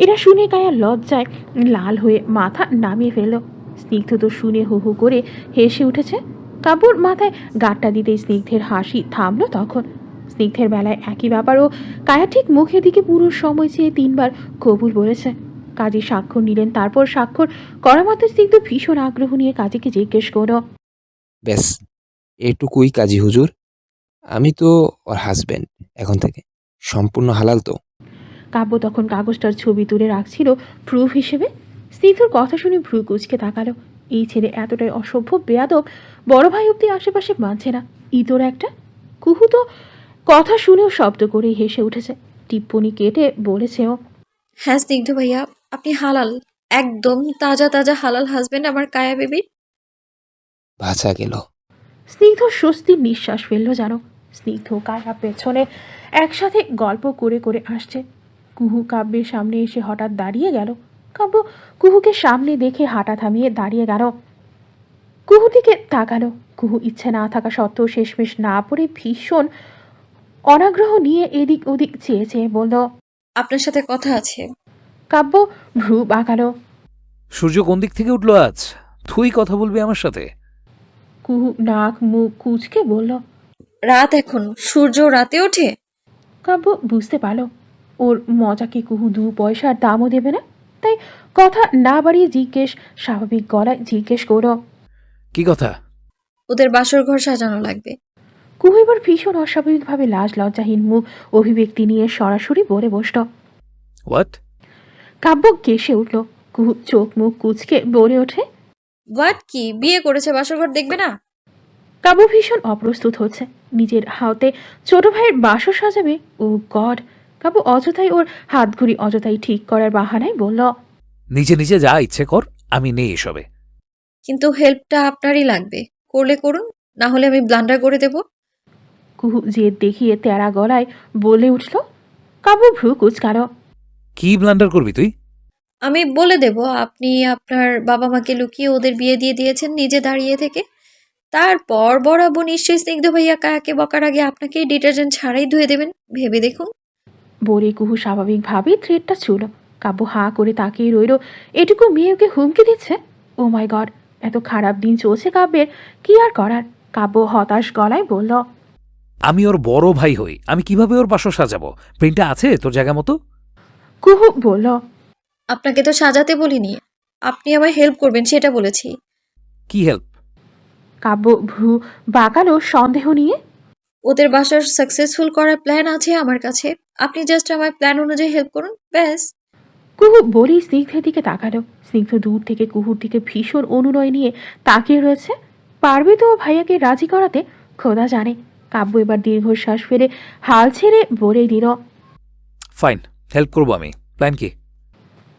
এটা শুনে কায়া লজ্জায় লাল হয়ে মাথা নামিয়ে ফেলল। স্নিগ্ধ তো শুনে হু হু করে হেসে উঠেছে। কাব্যর মাথায় গাঁটটা দিতেই স্নিগ্ধের হাসি থামলো তখন। স্নিগ্ধের বেলায় একই ব্যাপার। ও কায়া ঠিক মুখের দিকে পুরো সময় চেয়ে 3 বার কবুল বলেছে। কাজী স্বাক্ষর নিলেন। তারপর স্বাক্ষর করা মাত্র স্নিগ্ধ ভীষণ আগ্রহ নিয়ে কাজীকে জিজ্ঞেস করো। ব্যাস এটুকুই কাজী হুজুর। আমি তো ওর হাজব্যান্ড এখন থেকে, সম্পূর্ণ হালাল তো। কাব্য তখন কাগজটার ছবি তুলে রাখছিল প্রুফ হিসেবে। স্নিগ্ধর কথা শুনে ভ্রু কুচকে তাকালো। এই ছেলে এতটাই অসভ্য বেয়াদব, বড় ভাই অব্দি আশেপাশে মানছে না। ইতর একটা। কুহু তো কথা শুনেও শব্দ করে হেসে উঠেছে। টিপ্পনি কেটে বলেছে ও। হ্যাঁ স্নিগ্ধ ভাইয়া, আপনি হালাল, একদম তাজা তাজা হালাল হাজবেন্ড আমার কায়া বেবির। বাঁচা গেল। স্নিগ্ধ স্বস্তির নিঃশ্বাস ফেলল যেন। স্নিগ্ধ কায়া পেছনে একসাথে গল্প করে করে আসছে। কুহু কাব্যের সামনে এসে হঠাৎ দাঁড়িয়ে গেল। কাব্য কুহুকে সামনে দেখে হাঁটা থামিয়ে দাঁড়িয়ে গেল। কুহু দিকে তাকালো। কুহু ইচ্ছে না থাকা সত্ত্বেও শেষমেশ না পড়ে ভীষণ অনাগ্রহ নিয়ে এদিক ওদিক চেয়ে চেয়ে বলল। আপনার সাথে কথা আছে। কাব্য ভ্রু বাঁকালো। সূর্য কোন দিক থেকে উঠলো আজ? তুই কথা বলবি আমার সাথে? কুহু নাক মুখ কুচকে বলল। রাত এখন, সূর্য রাতে ওঠে। কাব্য বুঝতে পারল ওর মজাকে কুহু 2 পয়সার দামও দেবে না। তাই কথা না বাড়িয়ে স্বাভাবিক গলায় জিজ্ঞেস করো। কি কথা? ওদের বাসর ঘর সাজানো লাগবে। কুহু এবার ভীষণ অস্বাভাবিকভাবে লাজ লজ্জাহীন মুখ অভিব্যক্তি নিয়ে সরাসরি বলে বসল। হোয়াট? কাব্য কেসে উঠল। কুহু চোখ মুখ কুচকে বলে ওঠে। হোয়াট কি? বিয়ে করেছে, বাসর ঘর দেখবে না? কাব্য ভীষণ অপ্রস্তুত হচ্ছে। নিজের হাতে ছোট ভাইয়ের বাসর সাজাবে? ও গড! কাব্য অযথাই ওর হাত ঘুরি অযথাই ঠিক করার বাহানায় বলল। নিজে নিজে যা ইচ্ছে কর, আমি নেই এসবে। কিন্তু হেল্পটা আপনারই লাগবে, করলে করুন, না হলে আমি ব্লান্ডার করে দেব। কুহু জেদ দেখিয়ে তেরা গলায় বলে উঠল। কাব্য ভ্রু কুচকাল। কি ব্লান্ডার করবি তুই? আমি বলে দেব আপনি আপনার বাবা মাকে লুকিয়ে ওদের বিয়ে দিয়ে দিয়েছেন নিজে দাঁড়িয়ে থেকে। তারপর বরাবো নিশ্চয়ই স্নিগ্ধ ভাইয়া কায়াকে বকার আগে আপনাকেই ডিটারজেন্ট ছাড়াই ধুয়ে দেবেন, ভেবে দেখুন। বলে কুহু স্বাভাবিকভাবেই থ্রেডটা ছুঁল। কাব্য হাঁ করে তাকিয়ে রইল। এটুকু মেয়েকে হুমকি দিচ্ছে? ও মাই গড! এত খারাপ দিন চলছে কাব্যের, কি আর করার। কাব্য হতাশ গলায় বলল। আমি ওর বড় ভাই হই, আমি কিভাবে ওর বাসর সাজাবো? প্রিন্টটা আছে তোর জায়গা মতো? কুহু বলল। আপনাকে তো সাজাতে বলিনি, আপনি আমায় হেল্প করবেন সেটা বলেছি। কি হেল্প? কাব্য ভ্রু বাঁকালো সন্দেহ নিয়ে। ওদের বাসার সাকসেসফুল করার প্ল্যান আছে আমার কাছে, আপনি জাস্ট আমার প্ল্যান অনুযায়ী হেল্প করুন, ব্যাস। কুহু বলেই স্নিগ্ধের দিকে তাকালো। স্নিগ্ধ দূর থেকে কুহুর দিকে ভীষণ অনুনয় নিয়ে তাকিয়ে রয়েছে। পারবে তো ও ভাইয়াকে রাজি করাতে? খোদা জানে। কাব্য এবার দীর্ঘশ্বাস ফেলে হাল ছেড়ে বলেই দিল। ফাইন, হেল্প করবো আমি। প্ল্যান কি?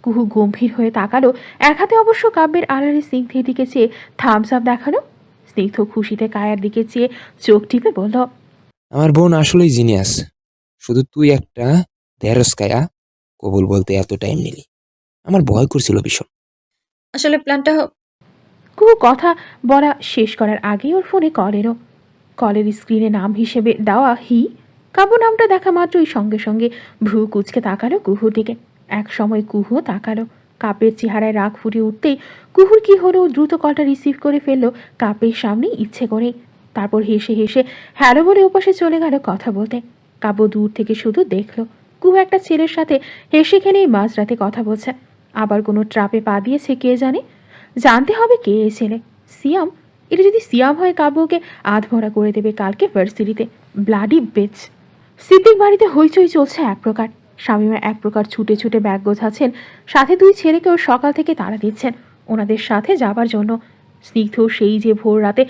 কুহু গম্ভীর হয়ে তাকালো, এক হাতে অবশ্য কাব্যের আড়ালে স্নিগ্ধের দিকে চেয়ে থামস আপ দেখালো। স্নিগ্ধ খুশিতে কায়ার দিকে চেয়ে চোখ টিপে বলল, আমার বোন আসলেই জিনিয়াস। শুধু তুই একটা দেরস কায়া, কবুল বলতে এত টাইম নিলি। আমার ভয় করছিল ভীষণ। আসলে প্ল্যানটা কুহু কথা বলা শেষ করার আগেই ওর ফোনে কল এলো। কলের স্ক্রিনে নাম হিসেবে দেওয়া হি। কাব্য নামটা দেখা মাত্রই সঙ্গে সঙ্গে ভ্রু কুচকে তাকালো কুহুর দিকে। এক সময় কুহুও তাকালো। কাপের চেহারায় রাগ ফুটে উঠতেই কুহুর কি হলো, দ্রুত কলটা রিসিভ করে ফেললো কাপের সামনেই ইচ্ছে করে। তারপর হেসে হেসে হ্যালো বলে ওপাশে চলে গেল কথা বলতে। কাব্য দূর থেকে শুধু দেখলো কুহু একটা ছেলের সাথে হেসে খেলেই মাঝরাতে কথা বলছে। আবার কোনো ট্রাপে পা দিয়েছে কে জানে। জানতে হবে কে এ ছেলে। সিয়াম? এটা যদি সিয়াম হয়, কাব্যকে আধমরা করে দেবে কালকে ভার্সিটিতে। ব্লাডি বেচ। সিদ্দিক বাড়িতে হইচই চলছে এক প্রকার। শামীমা এক প্রকার ছুটে ছুটে ব্যাগ গোছাচ্ছেন, সাথে দুই ছেলেকেও সকাল থেকে তাড়া দিচ্ছেন ওনাদের সাথে যাবার জন্য। স্নিগ্ধ সেই যে ভোর রাতে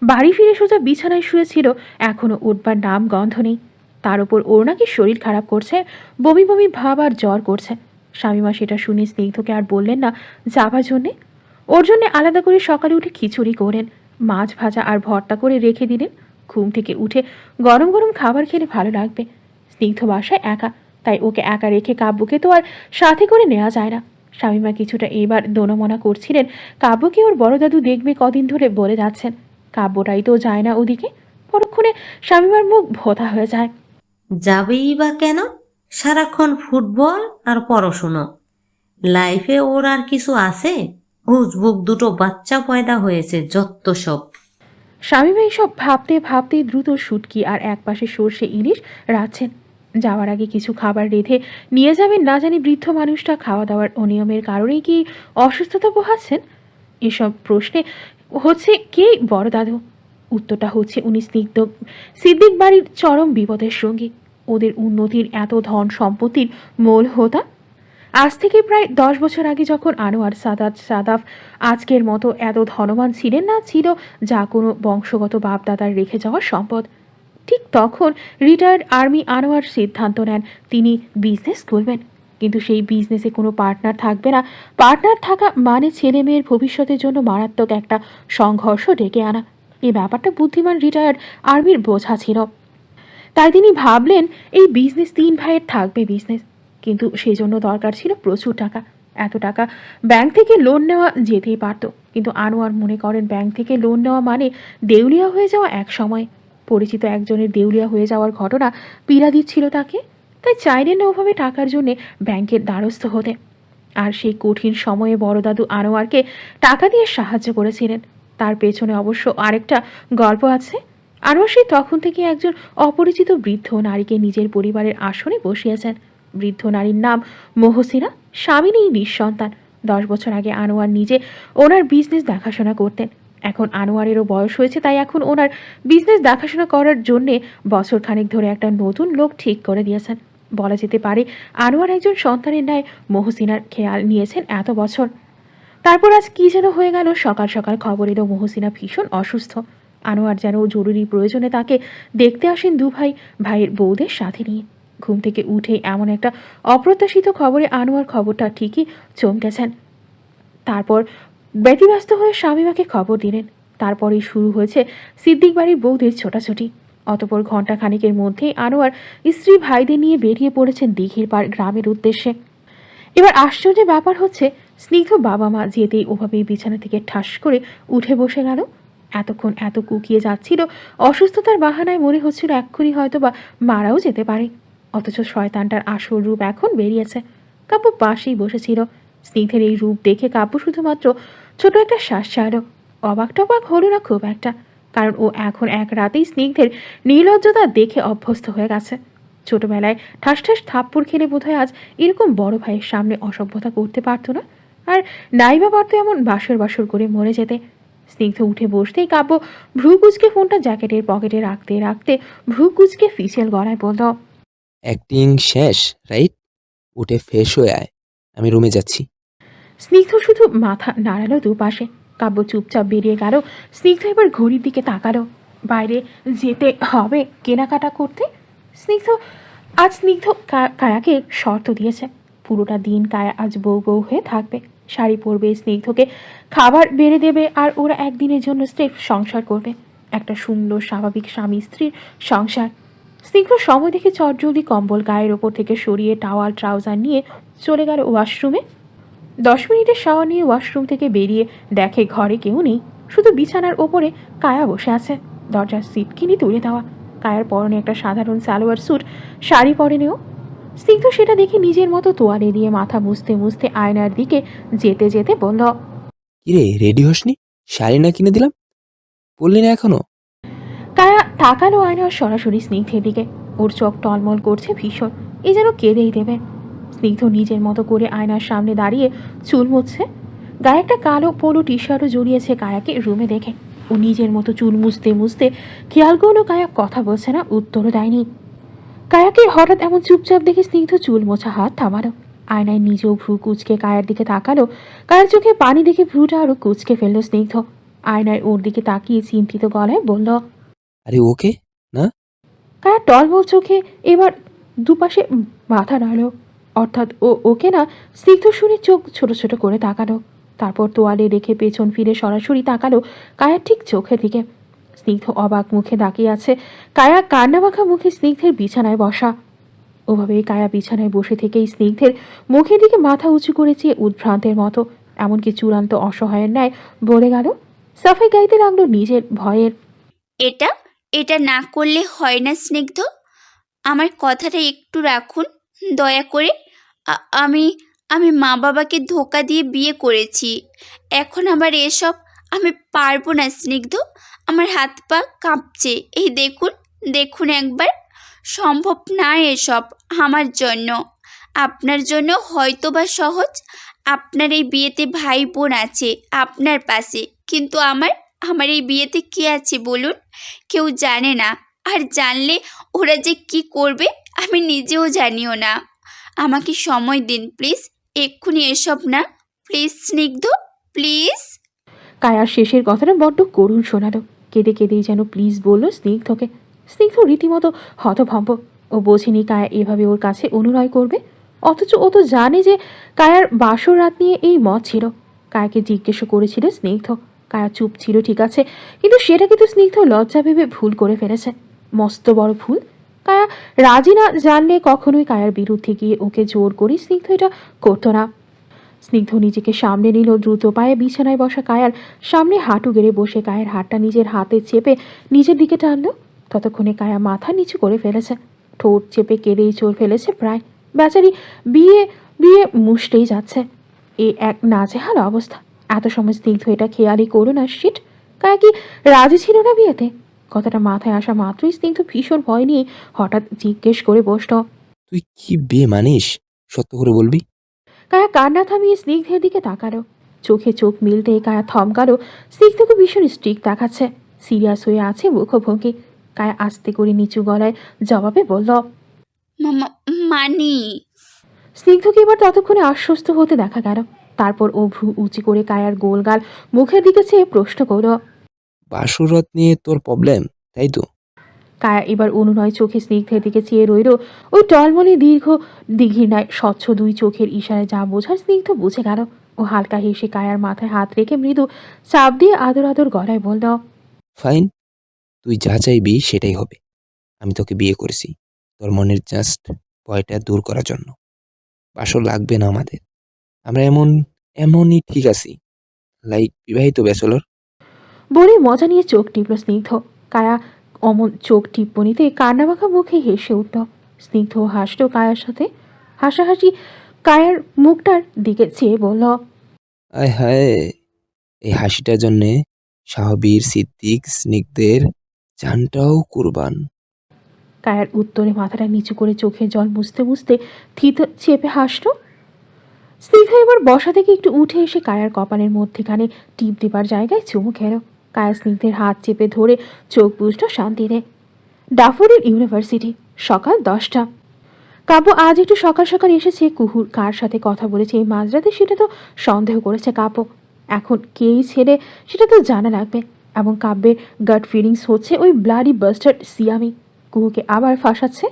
বাড়ি ফিরে সোজা বিছানায় শুয়েছিল, এখনও উঠবার নাম গন্ধ নেই। তার উপর ওর নাকি শরীর খারাপ করছে, বমি বমি ভাব আর জ্বর করছে। শামীমা সেটা শুনে স্নিগ্ধকে আর বললেন না যাবার জন্যে। ওর জন্য আলাদা করে সকালে উঠে খিচুড়ি করেন, মাছ ভাজা আর ভর্তা করে রেখে দিলেন। ঘুম থেকে উঠে গরম গরম খাবার খেলে ভালো লাগবে। স্নিগ্ধ বাসায় একা, তাই ওকে একা রেখে কাব্যকে তো আর সাথে করে নেওয়া যায় না। শামীমা কিছুটা এবার দোনমনা করছিলেন, কাব্যকে ওর বড় দাদু দেখবে কদিন ধরে বলে যাচ্ছেন। কাব্যটাই তো যায় না ওদিকে। পরক্ষণে শামীমার মুখ ভোঁতা হয়ে যায়। যাবেই বা কেন? সারাক্ষণ ফুটবল আর পড়াশুনো। লাইফে ওর আর কিছু আছে? উজবুক দুটো বাচ্চা পয়দা হয়েছে, যত সব। শামীমা এইসব ভাবতে ভাবতে দ্রুত শুটকি আর একপাশে সর্ষে ইলিশ রাঁধছেন। যাওয়ার আগে কিছু খাবার রেঁধে নিয়ে যাবেন, না জানি বৃদ্ধ মানুষটা খাওয়া দাওয়ার অনিয়মের কারণেই কি অসুস্থতা পোহাচ্ছেন। এসব প্রশ্নে হচ্ছে কে বড় দাদু। উত্তরটা হচ্ছে উনি সিদ্দিক বাড়ির চরম বিপদের সঙ্গী। ওদের উন্নতির এত ধন সম্পত্তির মূল হোতা। আজ থেকে প্রায় 10 বছর আগে যখন আনোয়ার সাদাফ আজকের মতো এত ধনবান ছিলেন না, ছিল যা কোনো বংশগত বাপদাদার রেখে যাওয়া সম্পদ, ঠিক তখন রিটায়ার্ড আর্মি আনোয়ার সিদ্ধান্ত নেন তিনি বিজনেস করবেন। কিন্তু সেই বিজনেসে কোনো পার্টনার থাকবে না। পার্টনার থাকা মানে ছেলে মেয়ের ভবিষ্যতের জন্য মারাত্মক একটা সংঘর্ষ ডেকে আনা। এই ব্যাপারটা বুদ্ধিমান রিটায়ার্ড আর্মির বোঝা ছিল। তাই তিনি ভাবলেন এই বিজনেস 3 ভাইয়ের থাকবে বিজনেস, কিন্তু সেজন্য দরকার ছিল প্রচুর টাকা। এত টাকা ব্যাংক থেকে লোন নেওয়া যেতেই পারত, কিন্তু আনোয়ার মনে করেন ব্যাংক থেকে লোন নেওয়া মানে দেউলিয়া হয়ে যাওয়া। এক সময় পরিচিত একজনের দেউলিয়া হয়ে যাওয়ার ঘটনা পীড়া দিচ্ছিল তাকে। তাই চাইলেন না ওভাবে টাকার জন্যে ব্যাংকের দ্বারস্থ হতে। আর সেই কঠিন সময়ে বড়দাদু আনোয়ারকে টাকা দিয়ে সাহায্য করেছিলেন। তার পেছনে অবশ্য আরেকটা গল্প আছে। আনোয়ার সেই তখন থেকে একজন অপরিচিত বৃদ্ধ নারীকে নিজের পরিবারের আসনে বসিয়েছেন। বৃদ্ধ নারীর নাম মহসিনা, স্বামী নেই, নিঃসন্তান। 10 বছর আগে আনোয়ার নিজে ওনার বিজনেস দেখাশোনা করতেন। এখন আনোয়ারেরও বয়স হয়েছে, তাই এখন ওনার বিজনেস দেখাশোনা করার জন্যে বছরখানেক ধরে একটা নতুন লোক ঠিক করে দিয়েছেন। বলা যেতে পারে আনোয়ার একজন সন্তানের ন্যায় মহসিনার খেয়াল নিয়েছেন এত বছর। তারপর আজ কি যেন হয়ে গেল। সকাল সকাল খবর এলো মহসিনা ভীষণ অসুস্থ। আনোয়ার যেন জরুরি প্রয়োজনে তাকে দেখতে আসেন ভাইয়ের বউদের সাথে নিয়ে। ঘুম থেকে উঠে এমন একটা অপ্রত্যাশিত খবরে আনোয়ার খবরটা ঠিকই চমকেছেন। তারপর ব্যতিব্যস্ত হয়ে শামীমাকে খবর দিলেন। তারপরেই শুরু হয়েছে সিদ্দিক বাড়ির বউদের ছোটাছুটি। অতপর ঘণ্টা খানিকের মধ্যেই আনোয়ার স্ত্রী ভাইদের নিয়ে বেরিয়ে পড়েছেন দিঘির পাড় গ্রামের উদ্দেশ্যে। এবার আশ্চর্যের ব্যাপার হচ্ছে স্নিগ্ধ বাবা মা যেতেই ওভাবেই বিছানা থেকে ঠাস করে উঠে বসে গেল। এতক্ষণ এত কুকিয়ে যাচ্ছিল, অসুস্থতার বাহানায় মনে হচ্ছিল এক্ষুনি হয়তো বা মারাও যেতে পারে। অথচ শয়তানটার আসল রূপ এখন বেরিয়েছে। কাব্য পাশেই বসেছিল। স্নিগ্ধের এই রূপ দেখে কাব্য শুধুমাত্র ছোট একটা শ্বাস ছাড়ল। অবাক টবাক হলো না খুব একটা, কারণ ও এখন এক রাতেই স্নিগ্ধের নির্লজ্জতা দেখে অভ্যস্ত হয়ে গেছে। ছোটবেলায় ঠাস ঠাস থাপ্পড় খেলে বোধহয় আজ এরকম বড় ভাইয়ের সামনে অসভ্যতা করতে পারতো না। আর নাইবা পারতো এমন বাসর বাসর করে মরে যেতে। স্নিগ্ধ উঠে বসতেই কাব্য ভ্রু কুচকে ফোনটা জ্যাকেটের পকেটে রাখতে রাখতে ভ্রু কুচকে ফিসেল গলায় বলল, অ্যাক্টিং শেষ, রাইট? উঠে ফ্রেশ হয়ে আয়, আমি রুমে যাচ্ছি। স্নিগ্ধ শুধু মাথা নাড়ালো দুপাশে। কাব্য চুপচাপ বেরিয়ে গেল। স্নিগ্ধ এবার ঘড়ির দিকে তাকালো। বাইরে যেতে হবে কেনাকাটা করতে। স্নিগ্ধ কায়াকে শর্ত দিয়েছে পুরোটা দিন কায়া আজ বউ বউ হয়ে থাকবে। শাড়ি পরবে, স্নিগ্ধকে খাবার বেড়ে দেবে, আর ওরা একদিনের জন্য স্রেফ সংসার করবে। একটা সুন্দর স্বাভাবিক স্বামী স্ত্রীর সংসার। স্নিগ্ধ সময় দেখে চটজলদি কম্বল গায়ের ওপর থেকে সরিয়ে টাওয়াল ট্রাউজার নিয়ে চলে গেল ওয়াশরুমে। 10 মিনিটের শাওয়ার নিয়ে ওয়াশরুম থেকে বেরিয়ে দেখে ঘরে কেউ নেই, শুধু বিছানার ওপরে কায়া বসে আছে। দরজার সিটকিনি তুলে দেওয়া। কায়ার পরনে একটা সাধারণ সালোয়ার স্যুট, শাড়ি পরেনেও। স্নিগ্ধ সেটা দেখে নিজের মতো তোয়ালে দিয়ে মাথা মুছতে মুছতে আয়নার দিকে যেতে যেতে বলল, কিরে রেডি হসনি? শাড়ি না কিনে দিলাম, বললি না এখনো? কায়া তাকালো আয়নার সরাসরি স্নিগ্ধের দিকে। ওর চোখ টলমল করছে ভীষণ, এ যেন কেঁদেই দেবে। স্নিগ্ধ নিজের মতো করে আয়নার সামনে দাঁড়িয়ে চুল মুছছে। গায়ে একটা কালো পোলো টি শার্টও জড়িয়েছে কায়াকে রুমে দেখে। ও নিজের মতো চুল মুছতে মুছতে খেয়াল করলো কায়া কথা বলছে না, উত্তরও দেয়নি। কায়াকে হঠাৎ এমন চুপচাপ দেখে স্নিগ্ধ চুল মোছা হাত থামালো। আয়নায় নিজেও ভ্রু কুচকে কায়ার দিকে তাকালো। কায়ার চোখে পানি দেখে ভ্রুটা আরো কুচকে ফেললো স্নিগ্ধ। আয়নায় ওর দিকে তাকিয়ে চিন্তিত গলায় বলল, আরে ওকে না? কায়া টলমল চোখে এবার দুপাশে মাথা নাড়ল। অর্থাৎ ওকে না। স্নিগ্ধ শুনে চোখ ছোট ছোট করে তাকালো। তারপর তোয়ালে রেখে পেছন ফিরে সরাসরি তাকালো কায়ার ঠিক চোখের দিকে। স্নিগ্ধ অবাক মুখে তাকিয়ে আছে। কায়া কান্নামাখা মুখে স্নিগ্ধের বিছানায় বসা। ওভাবেই কায়া বিছানায় বসে থেকেই স্নিগ্ধের মুখের দিকে মাথা উঁচু করেছে উদ্ভ্রান্তের মতো, এমনকি চূড়ান্ত অসহায়ের ন্যায় বলে গেল। সাফাই গাইতে লাগলো নিজের ভয়ের। এটা এটা না করলে হয় না স্নিগ্ধ, আমার কথাটা একটু রাখুন দয়া করে। আমি আমি মা বাবাকে ধোকা দিয়ে বিয়ে করেছি, এখন আবার এসব আমি পারবো না স্নিগ্ধ। আমার হাত পা কাঁপছে, এই দেখুন দেখুন একবার। সম্ভব না এসব আমার জন্য। আপনার জন্য হয়তো বা সহজ, আপনার এই বিয়েতে ভাই বোন আছে আপনার পাশে, কিন্তু আমার আমার এই বিয়েতে কে আছে বলুন? কেউ জানে না, আর জানলে ওরা যে কি করবে আমি নিজেও জানিও না। আমাকে সময় দিন প্লিজ, এক্ষুনি এসব না, প্লিজ স্নিগ্ধ, প্লিজ। কায়ার শেষের কথাটা বড্ড করুণ শোনালো। কেঁদে কেঁদেই যেন প্লিজ বলল স্নিগ্ধকে। স্নিগ্ধ রীতিমতো হতভম্ব। ও বোঝেনি কায়া এভাবে ওর কাছে অনুনয় করবে, অথচ ও তো জানে যে কায়ার বাসর রাত নিয়ে এই মত ছিল। কায়াকে জিজ্ঞেসও করেছিল স্নিগ্ধ। কায়া চুপ ছিল ঠিক আছে, কিন্তু সেটাকে তো স্নিগ্ধ লজ্জা ভেবে ভুল করে ফেলেছে, মস্ত বড় ভুল। কায়া রাজি না জানলে কখনোই কায়ার বিরুদ্ধে গিয়ে ওকে জোর করে স্নিগ্ধ এটা করতো না। স্নিগ্ধ নিজেকে সামনে নিল, দ্রুত পায়ে বিছানায় বসা কায়ার সামনে হাঁটু গেড়ে বসে কায়ের হাতটা নিজের হাতে চেপে নিজের দিকে টানলো। ততক্ষণে কায়া মাথা নিচু করে ফেলেছে, ঠোঁট চেপে কেঁদেই চোর ফেলেছে প্রায়। বেচারি বিয়ে বিয়ে মুষড়েই যাচ্ছে। এ এক নাজেহাল অবস্থা। এত সময় স্নিগ্ধ এটা খেয়ালই করো না। শিট, কায়া কি রাজি ছিল না বিয়েতে? কথাটা মাথায় আসা মাত্রই স্নিগ্ধ ভীষণ ভয় নিয়ে হঠাৎ জিজ্ঞেস করে বসল, তুই কি বিয়ে মানিস? সত্য করে বলবি? কায়া কান্না থামিয়ে স্নিগ্ধের দিকে তাকালো। চোখে চোখ মিলতে কায়া থমকালো। স্নিগ্ধকে ভীষণ স্ট্রিক্ট দেখাচ্ছে, সিরিয়াস হয়ে আছে মুখভঙ্গি। কায়া আস্তে করে নিচু গলায় জবাবে বলল, মানি। স্নিগ্ধকে এবার ততক্ষণে আশ্বস্ত হতে দেখা গেল। তারপর ও ভ্রু উঁচু করে কায়ার গোলগাল মুখের দিকে চেয়ে প্রশ্ন করল, বাসরাত নিয়ে তোর প্রবলেম, তাই তো? কায়া এবার অনুনয় চোখে স্নিগ্ধের দিকে চেয়ে রইল। ওই টলমলে দীর্ঘ দিঘির ন্যায় স্বচ্ছ দুই চোখের ইশারায় যা বোঝার স্নিগ্ধ বুঝে গেল। ও হালকা হেসে কায়ার মাথায় হাত রেখে মৃদু চাপ দিয়ে আদর আদর গলায় বলল, ফাইন, তুই যা চাইবি সেটাই হবে। আমি তোকে বিয়ে করেছি তোর মনের জাস্ট ভয়টা দূর করার জন্য। বাসর লাগবে না আমাদের, আমরা এমনই ঠিক আছি, লাইক বিবাহিত ব্যাচেলর। বলে মজা নিয়ে চোখ টিপল স্নিগ্ধ। কায়া অমন চোখ টিপ্পনিতে কান্নামাখা মুখে হেসে উঠল। স্নিগ্ধ হাসল কায়ার সাথে, হাসাহাসি কায়ার মুখটার দিকে চেয়ে বলল, আয় হায়, এই হাসিটার জন্যে সাহাবীর সিদ্দিক স্নিগ্ধের জানটাও কুরবান। কায়ার উত্তরে মাথাটা নিচু করে চোখে জল মুছতে মুছতে থিত চেপে হাসল। স্নিগ্ধ এবার বসা থেকে একটু উঠে এসে কায়ার কপালের মধ্যেখানে টিপ দেবার জায়গায় চুমু খেল। কায়া স্নিগ্ধের হাত চেপে ধরে চোখ বুঝল শান্তিতে। ডাফোডিল ইউনিভার্সিটি, সকাল 10টা। কাব্য আজ একটু সকাল সকাল এসেছে। কুহুর কার সাথে কথা বলেছে এই মাঝরাতে সেটা তো সন্দেহ করেছে কাব্য। এখন কেই ছেলে সেটা তো জানা লাগবে। এবং কাব্যের গাট ফিলিংস হচ্ছে ওই ব্লাডি বাস্টার্ড সিয়ামি কুহুকে আবার ফাঁসাচ্ছে।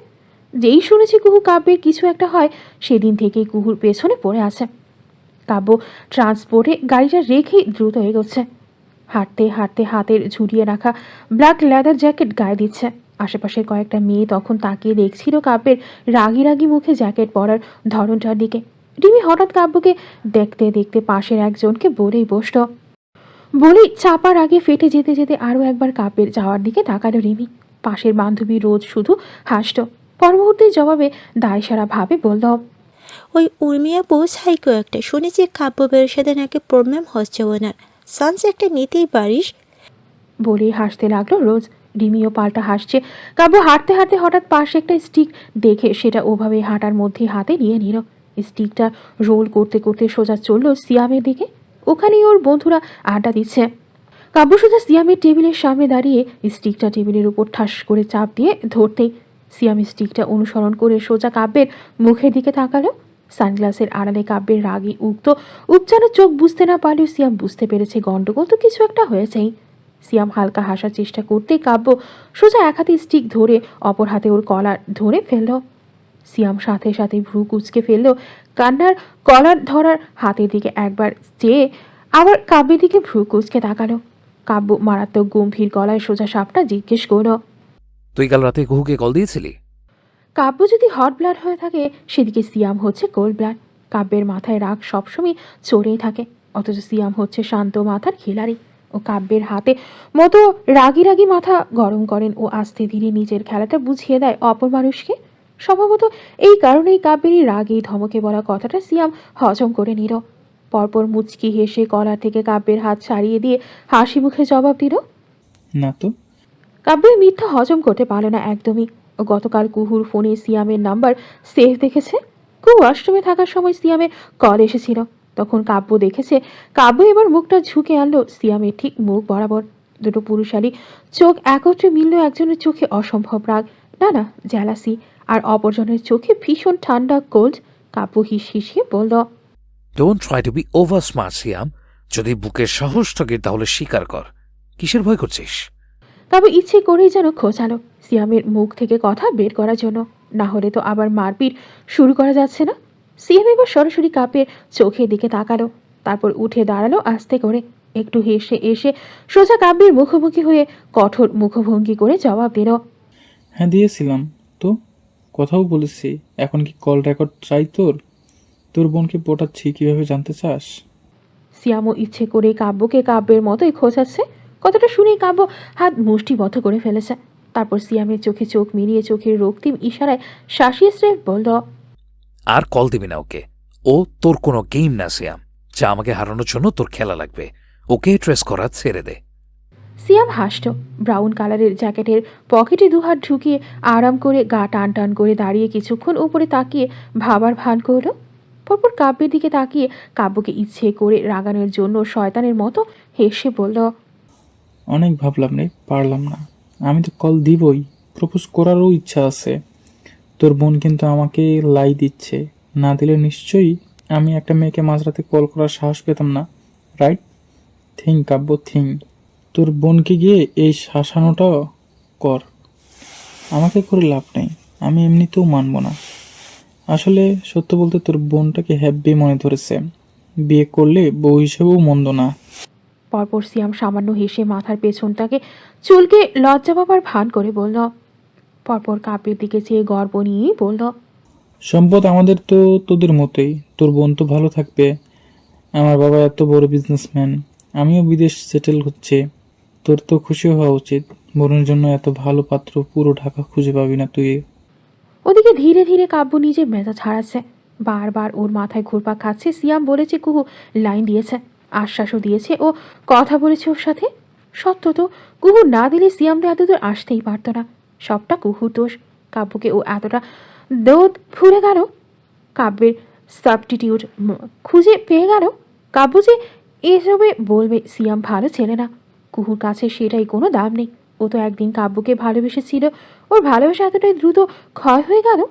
যেই শুনেছি কুহু কাব্যের কিছু একটা হয় সেদিন থেকেই কুহুর পেছনে পড়ে আছে। কাব্য ট্রান্সপোর্টে গাড়িটা রেখেই দ্রুত এগোচ্ছে। হাঁটতে হাঁটতে হাতের ঝুলিয়ে রাখা ব্ল্যাক লেদার জ্যাকেট গায়ে দিচ্ছে। আশেপাশের কয়েকটা মেয়ে তখন তাকিয়ে দেখছিল কাব্যের রাগি রাগি মুখে জ্যাকেট পরার ধরনটার দিকে। রিমি হঠাৎ কাব্যকে দেখতে দেখতে পাশের একজনকে বলেই বসল। বলেই চাপার আগে ফেটে যেতে যেতে আরও একবার কাব্যের যাওয়ার দিকে তাকালো রিমি। পাশের বান্ধবী রোজ শুধু হাসত। পর মুহূর্তের জবাবে দায়সারা ভাবে বলল, ওই উর্মিয়া বউ সাইকো একটা, শুনেছি কাব্যবের সাথে নাকি প্রবলেম হচ্ছে ওনার। সান্স একটা নিতেই পারিস। বলেই হাসতে লাগলো রোজ। রিমিও পাল্টা হাসছে। কাব্য হাঁটতে হাঁটতে হঠাৎ পাশে একটা স্টিক দেখে সেটা ওভাবে হাঁটার মধ্যে হাতে নিয়ে নিল। স্টিকটা রোল করতে করতে সোজা চলল সিয়ামের দিকে। ওখানেই ওর বন্ধুরা আড্ডা দিচ্ছে। কাব্য সোজা সিয়ামের টেবিলের সামনে দাঁড়িয়ে স্টিকটা টেবিলের উপর ঠাস করে চাপ দিয়ে ধরতেই সিয়াম স্টিকটা অনুসরণ করে সোজা কাব্যের মুখের দিকে তাকালো। সানগ্লাসের আড়ালে কাব্যের রাগী উপচানো চোখ বুঝতে না পারলেও সিয়াম বুঝতে পেরেছে গন্ডগোল তো কিছু একটা হয়েছেই। সিয়াম হালকা হাসার চেষ্টা করতেই কাব্য সোজা এক হাতে স্টিক ধরে অপর হাতে ওর কলার ধরে ফেলল। সিয়াম সাথে সাথে ভ্রু কুচকে ফেলল। কান্নার কলার ধরার হাতের দিকে একবার চেয়ে আবার কাব্যের দিকে ভ্রু কুচকে তাকালো। কাব্য মারাত্মক গম্ভীর গলায় সোজা সাপটা জিজ্ঞেস করল, তুই কাল রাতে কুহুকে কল দিয়েছিলি? কাব্য যদি হট ব্লাড হয়ে থাকে সেদিকে সিয়াম হচ্ছে কোল্ড ব্লাড। কাব্যের মাথায় রাগ সবসময় চড়েই থাকে, অথচ সিয়াম হচ্ছে শান্ত মাথার খিলাড়ি। ও কাব্যের হাতে মতো রাগি রাগি মাথা গরম করেন ও আস্তে ধীরে নিজের খেলাটা বুঝিয়ে দেয় অপর মানুষকে। সম্ভবত এই কারণেই কাব্যেরই রাগী ধমকে বলা কথাটা সিয়াম হজম করে নিল। পরপর মুচকি হেসে কলার থেকে কাব্যের হাত ছাড়িয়ে দিয়ে হাসি মুখে জবাব দিল, না তো। কাব্যের মিথ্যা হজম করতে পারল না একদমই। ও গতকাল কুহুর ফোনে সিয়ামের নাম্বার সেভ দেখেছে। কুহু আশ্রমে থাকার সময় সিয়ামের কল এসেছিল। তখন কাব্য দেখেছে। কাব্য এবার মুখটা ঝুঁকে আনলো সিয়ামের ঠিক মুখ বরাবর। দুটো পুরুষালী চোখ একত্রে মিলল একজনের চোখে অসম্ভব রাগ, না জ্যালাসি, আর অপরজনের চোখে ভীষণ ঠান্ডা কোল্ড। কাব্য হিসিয়ে বলল, don't try to be over smart Siam. যদি বুকের সাহস থাকে তাহলে স্বীকার কর। কিসের ভয় করছিস? কাব্য ইচ্ছে করেই যেন খোঁচালো সিয়ামের মুখ থেকে কথা বের করার জন্য, না হলে তো আবার মারপিট শুরু করা যাচ্ছে না। সিয়াম এবার সরাসরি কাব্যের চোখের দিকে তাকালো, তারপর উঠে দাঁড়ালো আস্তে করে। একটু হেসে এসে সোজা কাব্যের মুখোমুখি হয়ে কঠোর মুখভঙ্গি করে জবাব দিল, হ্যাঁ দিয়েছিলাম তো, কথাও বলেছি। এখন কি কল রেকর্ড চাই তোর? তোর বোনকে পটাচ্ছি কীভাবে জানতে চাস? সিয়ামও ইচ্ছে করে কাব্যকে কাব্যের মতোই খোঁচাচ্ছে। কথাটা শুনেই কাব্য হাত মুষ্টিবদ্ধ করে ফেলেছে। তারপর সিয়ামের চোখে চোখ মিলিয়ে চোখের রক্তিম ইশারায় শাসিয়ে স্রেফ বলল, আর কল দিবি না ওকে। ও তোর কোনো গেম না সিয়াম, যা আমাকে হারানোর জন্য তোর খেলা লাগবে। ওকে ট্রেস করা ছেড়ে দে। সিয়াম হাসল। ব্রাউন কালারের জ্যাকেটের পকেটে দুহাত ঢুকিয়ে আরাম করে গা টান টান করে দাঁড়িয়ে কিছুক্ষণ উপরে তাকিয়ে ভাবার ভান করল। পরপর কাব্যের দিকে তাকিয়ে কাব্যকে ইচ্ছে করে রাগানোর জন্য শয়তানের মতো হেসে বলল, অনেক ভাবলাম রে, পারলাম না। আমি তো কল দিবই, প্রপোজ করারও ইচ্ছা আছে। তোর বোন কিন্তু আমাকে লাই দিচ্ছে, না দিলে নিশ্চয়ই আমি একটা মেয়েকে মাঝরাতে কল করার সাহস পেতাম না, রাইট? থিঙ্ক কাব্য, থিঙ্ক। তোর বোনকে গিয়ে এই শাসানোটা কর, আমাকে করে লাভ নেই। আমি এমনিতেও মানব না। আসলে সত্য বলতে তোর বোনটাকে হ্যাপি মনে ধরেছে, বিয়ে করলে বউ হিসেবেও মন্দ না। পরপর সিয়াম সামান্য হেসে মাথার পেছনটাকে চুলকে লজ্জা পাবার ভান করে বলল। পরপর কাব্যের দিকে চেয়ে গর্ব নিয়েই বলল, সম্পদ আমাদের তো তোদের মতোই। তোর বোন তো ভালো থাকবে। আমার বাবা এত বড় বিজনেসম্যান, আমিও বিদেশ সেটেল হচ্ছে। তোর তো খুশি হওয়া উচিত। বোনের জন্য এত ভালো পাত্র পুরো ঢাকা খুঁজে পাবি না তুই। ওদিকে ধীরে ধীরে কাব্য নিজের মেজাজ হারাচ্ছে। বারবার ওর মাথায় ঘুরপাক খাচ্ছে সিয়াম বলেছে কুহু লাইন দিয়েছে, আশ্বাসও দিয়েছে ও কথা বলেছে ওর সাথে। সত্য তো, কুহু না দিলে সিয়াম তো এতদূর আসতেই পারত না। সবটা কুহুর দোষ। কাব্যকে ও এতটা দৌদ ভুলে গেল। কাব্যের সাবস্টিটিউট খুঁজে পেয়ে গেল। কাব্য যে এসবে বলবে সিয়াম ভালো ছেলে না, কুহুর কাছে সেটাই কোনো দাম নেই। ও তো একদিন কাব্যকে ভালোবেসেছিল, ওর ভালোবাসা এতটাই দ্রুত ক্ষয় হয়ে গেল।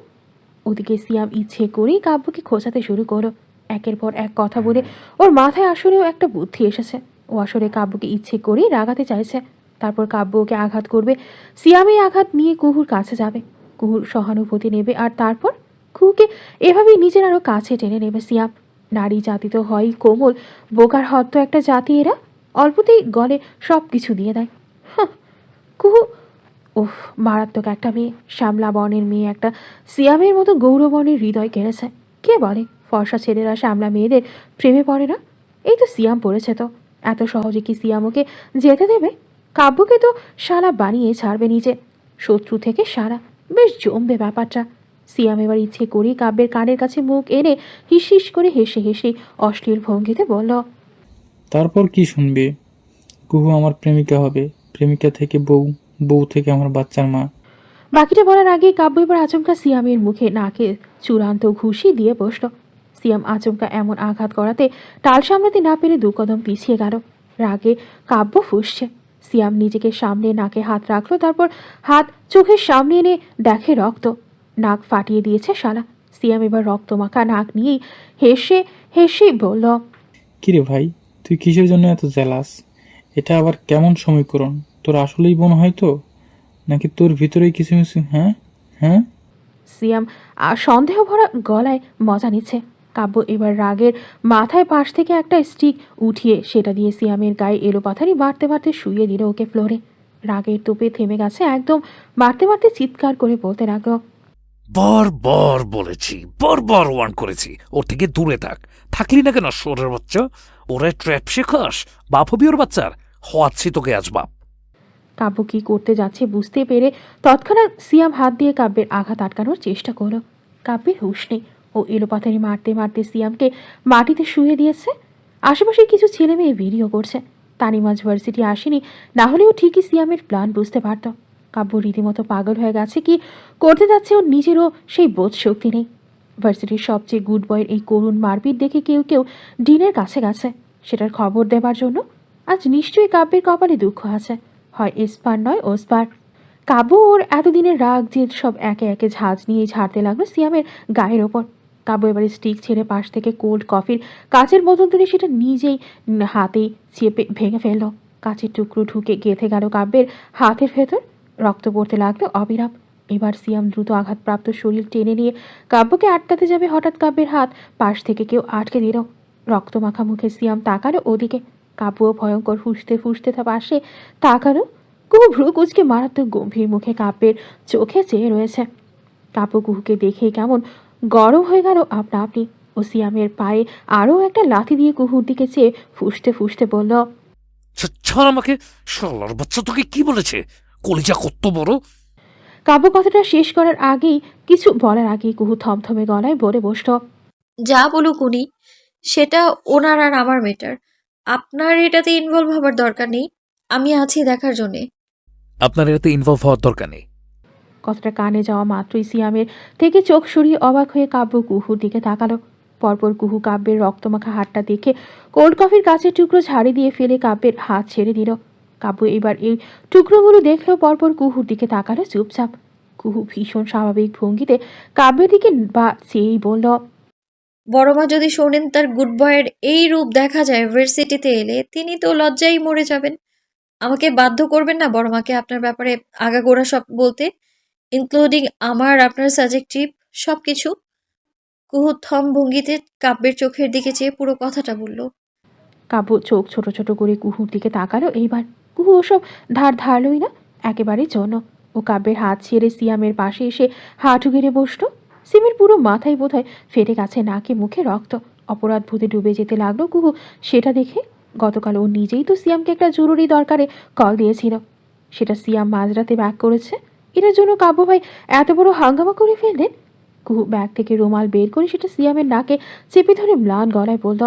ওদিকে সিয়াম ইচ্ছে করেই কাব্যকে খোঁচাতে শুরু করলো। একের পর এক কথা বলে ওর মাথায় আসলেও একটা বুদ্ধি এসেছে। ও আসলে কাব্যকে ইচ্ছে করেই রাগাতে চাইছে। তারপর কাব্য ওকে আঘাত করবে, সিয়ামে আঘাত নিয়ে কুহুর কাছে যাবে। কুহুর সহানুভূতি নেবে আর তারপর কুহুকে এভাবেই নিজের আরও কাছে টেনে নেবে সিয়াম। নারী জাতি তো হয় কোমল, বোকার হদ্দ একটা জাতি এরা, অল্পতেই গলে সব কিছু দিয়ে দেয়। হাহ, কুহু উফ, মারাত্মক একটা মেয়ে, শ্যামলা বর্ণের মেয়ে একটা, সিয়ামের মতো গৌরবর্ণের হৃদয় কেড়েছে। কে বলে ফর্সা ছেলেরা শ্যামলা মেয়েদের প্রেমে পড়ে না? এই তো সিয়াম পড়েছে, তো এত সহজে কি সিয়াম ওকে যেতে দেবে? কাব্যকে তো শালা বানিয়ে ছাড়বে নিজে, শত্রু থেকে সারা, বেশ জমবে ব্যাপারটা। সিয়াম এবার ইচ্ছে করেই কাব্যের কানের কাছে মুখ এনে হিস হিস করে হেসে হেসে অশ্লীল ভঙ্গিতে বলল, তারপর কি শুনবে? কুহু আমার প্রেমিকা হবে, প্রেমিকা থেকে বউ, বউ থেকে আমার বাচ্চার মা। বাকিটা বলার আগেই কাব্য এবার আচমকা সিয়ামের মুখে নাকে চূড়ান্ত ঘুষি দিয়ে বসল। সিয়াম আচমকা এমন আঘাত করাতে টাল সামলাতে না পেরে দু কদম পিছিয়ে গেল। রাগে কাব্য ফুঁসছে। সিয়াম নিজেকে সামনে নাকে হাত রাখলো, তারপর হাত চোখের সামনে এনে দেখে রক্ত। নাক ফাটিয়ে দিয়েছে শালা। সিয়াম এবার রক্তমাখা নাক নিয়েই হেসে হেসে বলল, কিরে ভাই, তুই কিসের জন্য এত জেলাস? এটা আবার কেমন সমীকরণ? তোর আসলেই বোন হয় তো, নাকি তোর ভিতরেই কিছু কিছু? হ্যাঁ হ্যাঁ। সিয়াম সন্দেহ ভরা গলায় মজা নিচ্ছে। কাব্য এবার রাগের মাথায় পাশ থেকে একটা স্টিক উঠিয়ে সেটা দিয়ে সিয়ামের গায়ে এলোপাথারি বাড়তে বাড়তে শুইয়ে দিল ওকে ফ্লোরে। রাগের তোপে থেমে গেছে একদম, বাড়তে বাড়তে চিৎকার করে বলতে লাগলো, বারবার বলেছি, বারবার ওয়ার্ন করেছি, ওর থেকে দূরে থাকলি না কেন সোরের বাচ্চা? ওরা ট্র্যাপ শেখাস, বাপ হবি ওর বাচ্চার, হওয়াচ্ছি তোকে আজ বাপ। কাব্য কি করতে যাচ্ছে বুঝতে পেরে তৎক্ষণাৎ সিয়াম হাত দিয়ে কাব্যের আঘাত আটকানোর চেষ্টা করলো। কাব্যের হুঁশ নেই, ও এলোপাথারি মারতে মারতে সিয়ামকে মাটিতে শুয়ে দিয়েছে। আশেপাশে কিছু ছেলে মেয়ে ভিডিও করছে। তানিমাজ ভার্সিটি আসেনি, না হলেও ঠিকই সিয়ামের প্ল্যান বুঝতে পারত। কাব্য রীতিমতো পাগল হয়ে গেছে, কি করতে যাচ্ছে ওর নিজেরও সেই বোধ শক্তি নেই। ভার্সিটির সবচেয়ে গুড বয়ের এই করুণ মারপিট দেখে কেউ কেউ ডিনের কাছে গেছে সেটার খবর দেবার জন্য। আজ নিশ্চয়ই কাব্যের কপালে দুঃখ আছে, হয় এসপার নয় ওসপার। কাব্য ওর এতদিনের রাগ জেদ সব একে একে ঝাঁজ নিয়ে ঝাড়তে লাগলো সিয়ামের গায়ের ওপর। কাব্য এবারে স্টিক ছেড়ে পাশ থেকে কোল্ড কফির কাচের বোতল তুলে সেটা নিজেই হাতেই চেপে ভেঙে ফেলল। কাচের টুকরো ঢুকে গেঁথে গেল কাব্যের হাতের ভেতর, রক্ত পড়তে লাগলো অবিরাম। এবার সিয়াম দ্রুত আঘাতপ্রাপ্ত শরীর টেনে নিয়ে কাব্যকে আটকাতে যাবে, হঠাৎ কাব্যের হাত পাশ থেকে কেউ আটকে দিল। রক্তমাখা মুখে সিয়াম তাকালো ওদিকে। কাব্যও ভয়ঙ্কর ফুঁসতে ফুঁসতে তা পাশে তাকালো। কুহু ভ্রু কুচকে মারাত্মক গম্ভীর মুখে কাব্যের চোখে চেয়ে রয়েছে। কাব্য কুহুকে দেখে কেমন গরম হয়ে গেল আপনা আপনি। ও সিয়ামের পায়ে আরও একটা লাথি দিয়ে কুহুর দিকে চেয়ে ফুঁসতে ফুঁসতে বলল, ছাড় আমাকে, শালার বাচ্চা তোকে কি বলেছে? কলিজা কত বড়! কাব্য কথাটা শেষ করার আগেই, কিছু বলার আগেই কুহু থমথমে গলায় বলে বসল, যা বলুক উনি, সেটা ওনার আর আমার ম্যাটার। আপনার এটাতে ইনভলভ হবার দরকার নেই, আমি আছি দেখার জন্যে। আপনার এতে ইনভলভ হওয়ার দরকার নেই। কথাটা কানে যাওয়া মাত্রই সিয়ামের থেকে চোখ সরিয়ে অবাক হয়ে কাব্য কুহুর দিকে তাকালো। পরপর কুহু কাব্যের রক্তমাখা হাতটা দেখে কোল্ড কফির কাছের টুকরো ঝাড়ি দিয়ে ফেলে কাব্যের হাত ছেড়ে দিল। কাব্য এবার এই টুকরোগুলো দেখলো, পরপর কুহুর দিকে তাকালো চুপচাপ। কুহু ভীষণ স্বাভাবিক ভঙ্গিতে কাব্যের দিকে বা চেয়েই বলল, বড়মা যদি শোনেন তার গুড বয়ের এই রূপ দেখা যায় ভার্সিটিতে এলে, তিনি তো লজ্জায় মরে যাবেন। আমাকে বাধ্য করবেন না বড়মাকে আপনার ব্যাপারে আগাগোড়া সব বলতে, ইনক্লুডিং আমার আপনার সাজেক্টিভ সব কিছু। কুহু থম ভঙ্গিতে কাব্যের চোখের দিকে চেয়ে পুরো কথাটা বলল। কাব্য চোখ ছোট ছোট করে কুহুর দিকে তাকালো এইবার। কুহু ওসব ধার ধারলই না, একেবারে জন্য। ও কাব্যের হাত ছেড়ে সিয়ামের পাশে এসে হাঁটু গেড়ে বসলো। সিমের পুরো মাথায় বোধহয় ফেটে গেছে, নাকে মুখে রক্ত। অপরাধ ভূতে ডুবে যেতে লাগলো কুহু সেটা দেখে। গতকাল ও নিজেই তো সিয়ামকে একটা জরুরি দরকারে কল দিয়েছিল, সেটা সিয়াম মাঝরাতে ব্যাক করেছে। এটার জন্য কাব্য ভাই এত বড় হাঙ্গামা করে ফেললেন? কুহু ব্যাগ থেকে রুমাল বের করে সেটা সিয়ামের নাকে চেপে ধরে ম্লান গলায় বলল,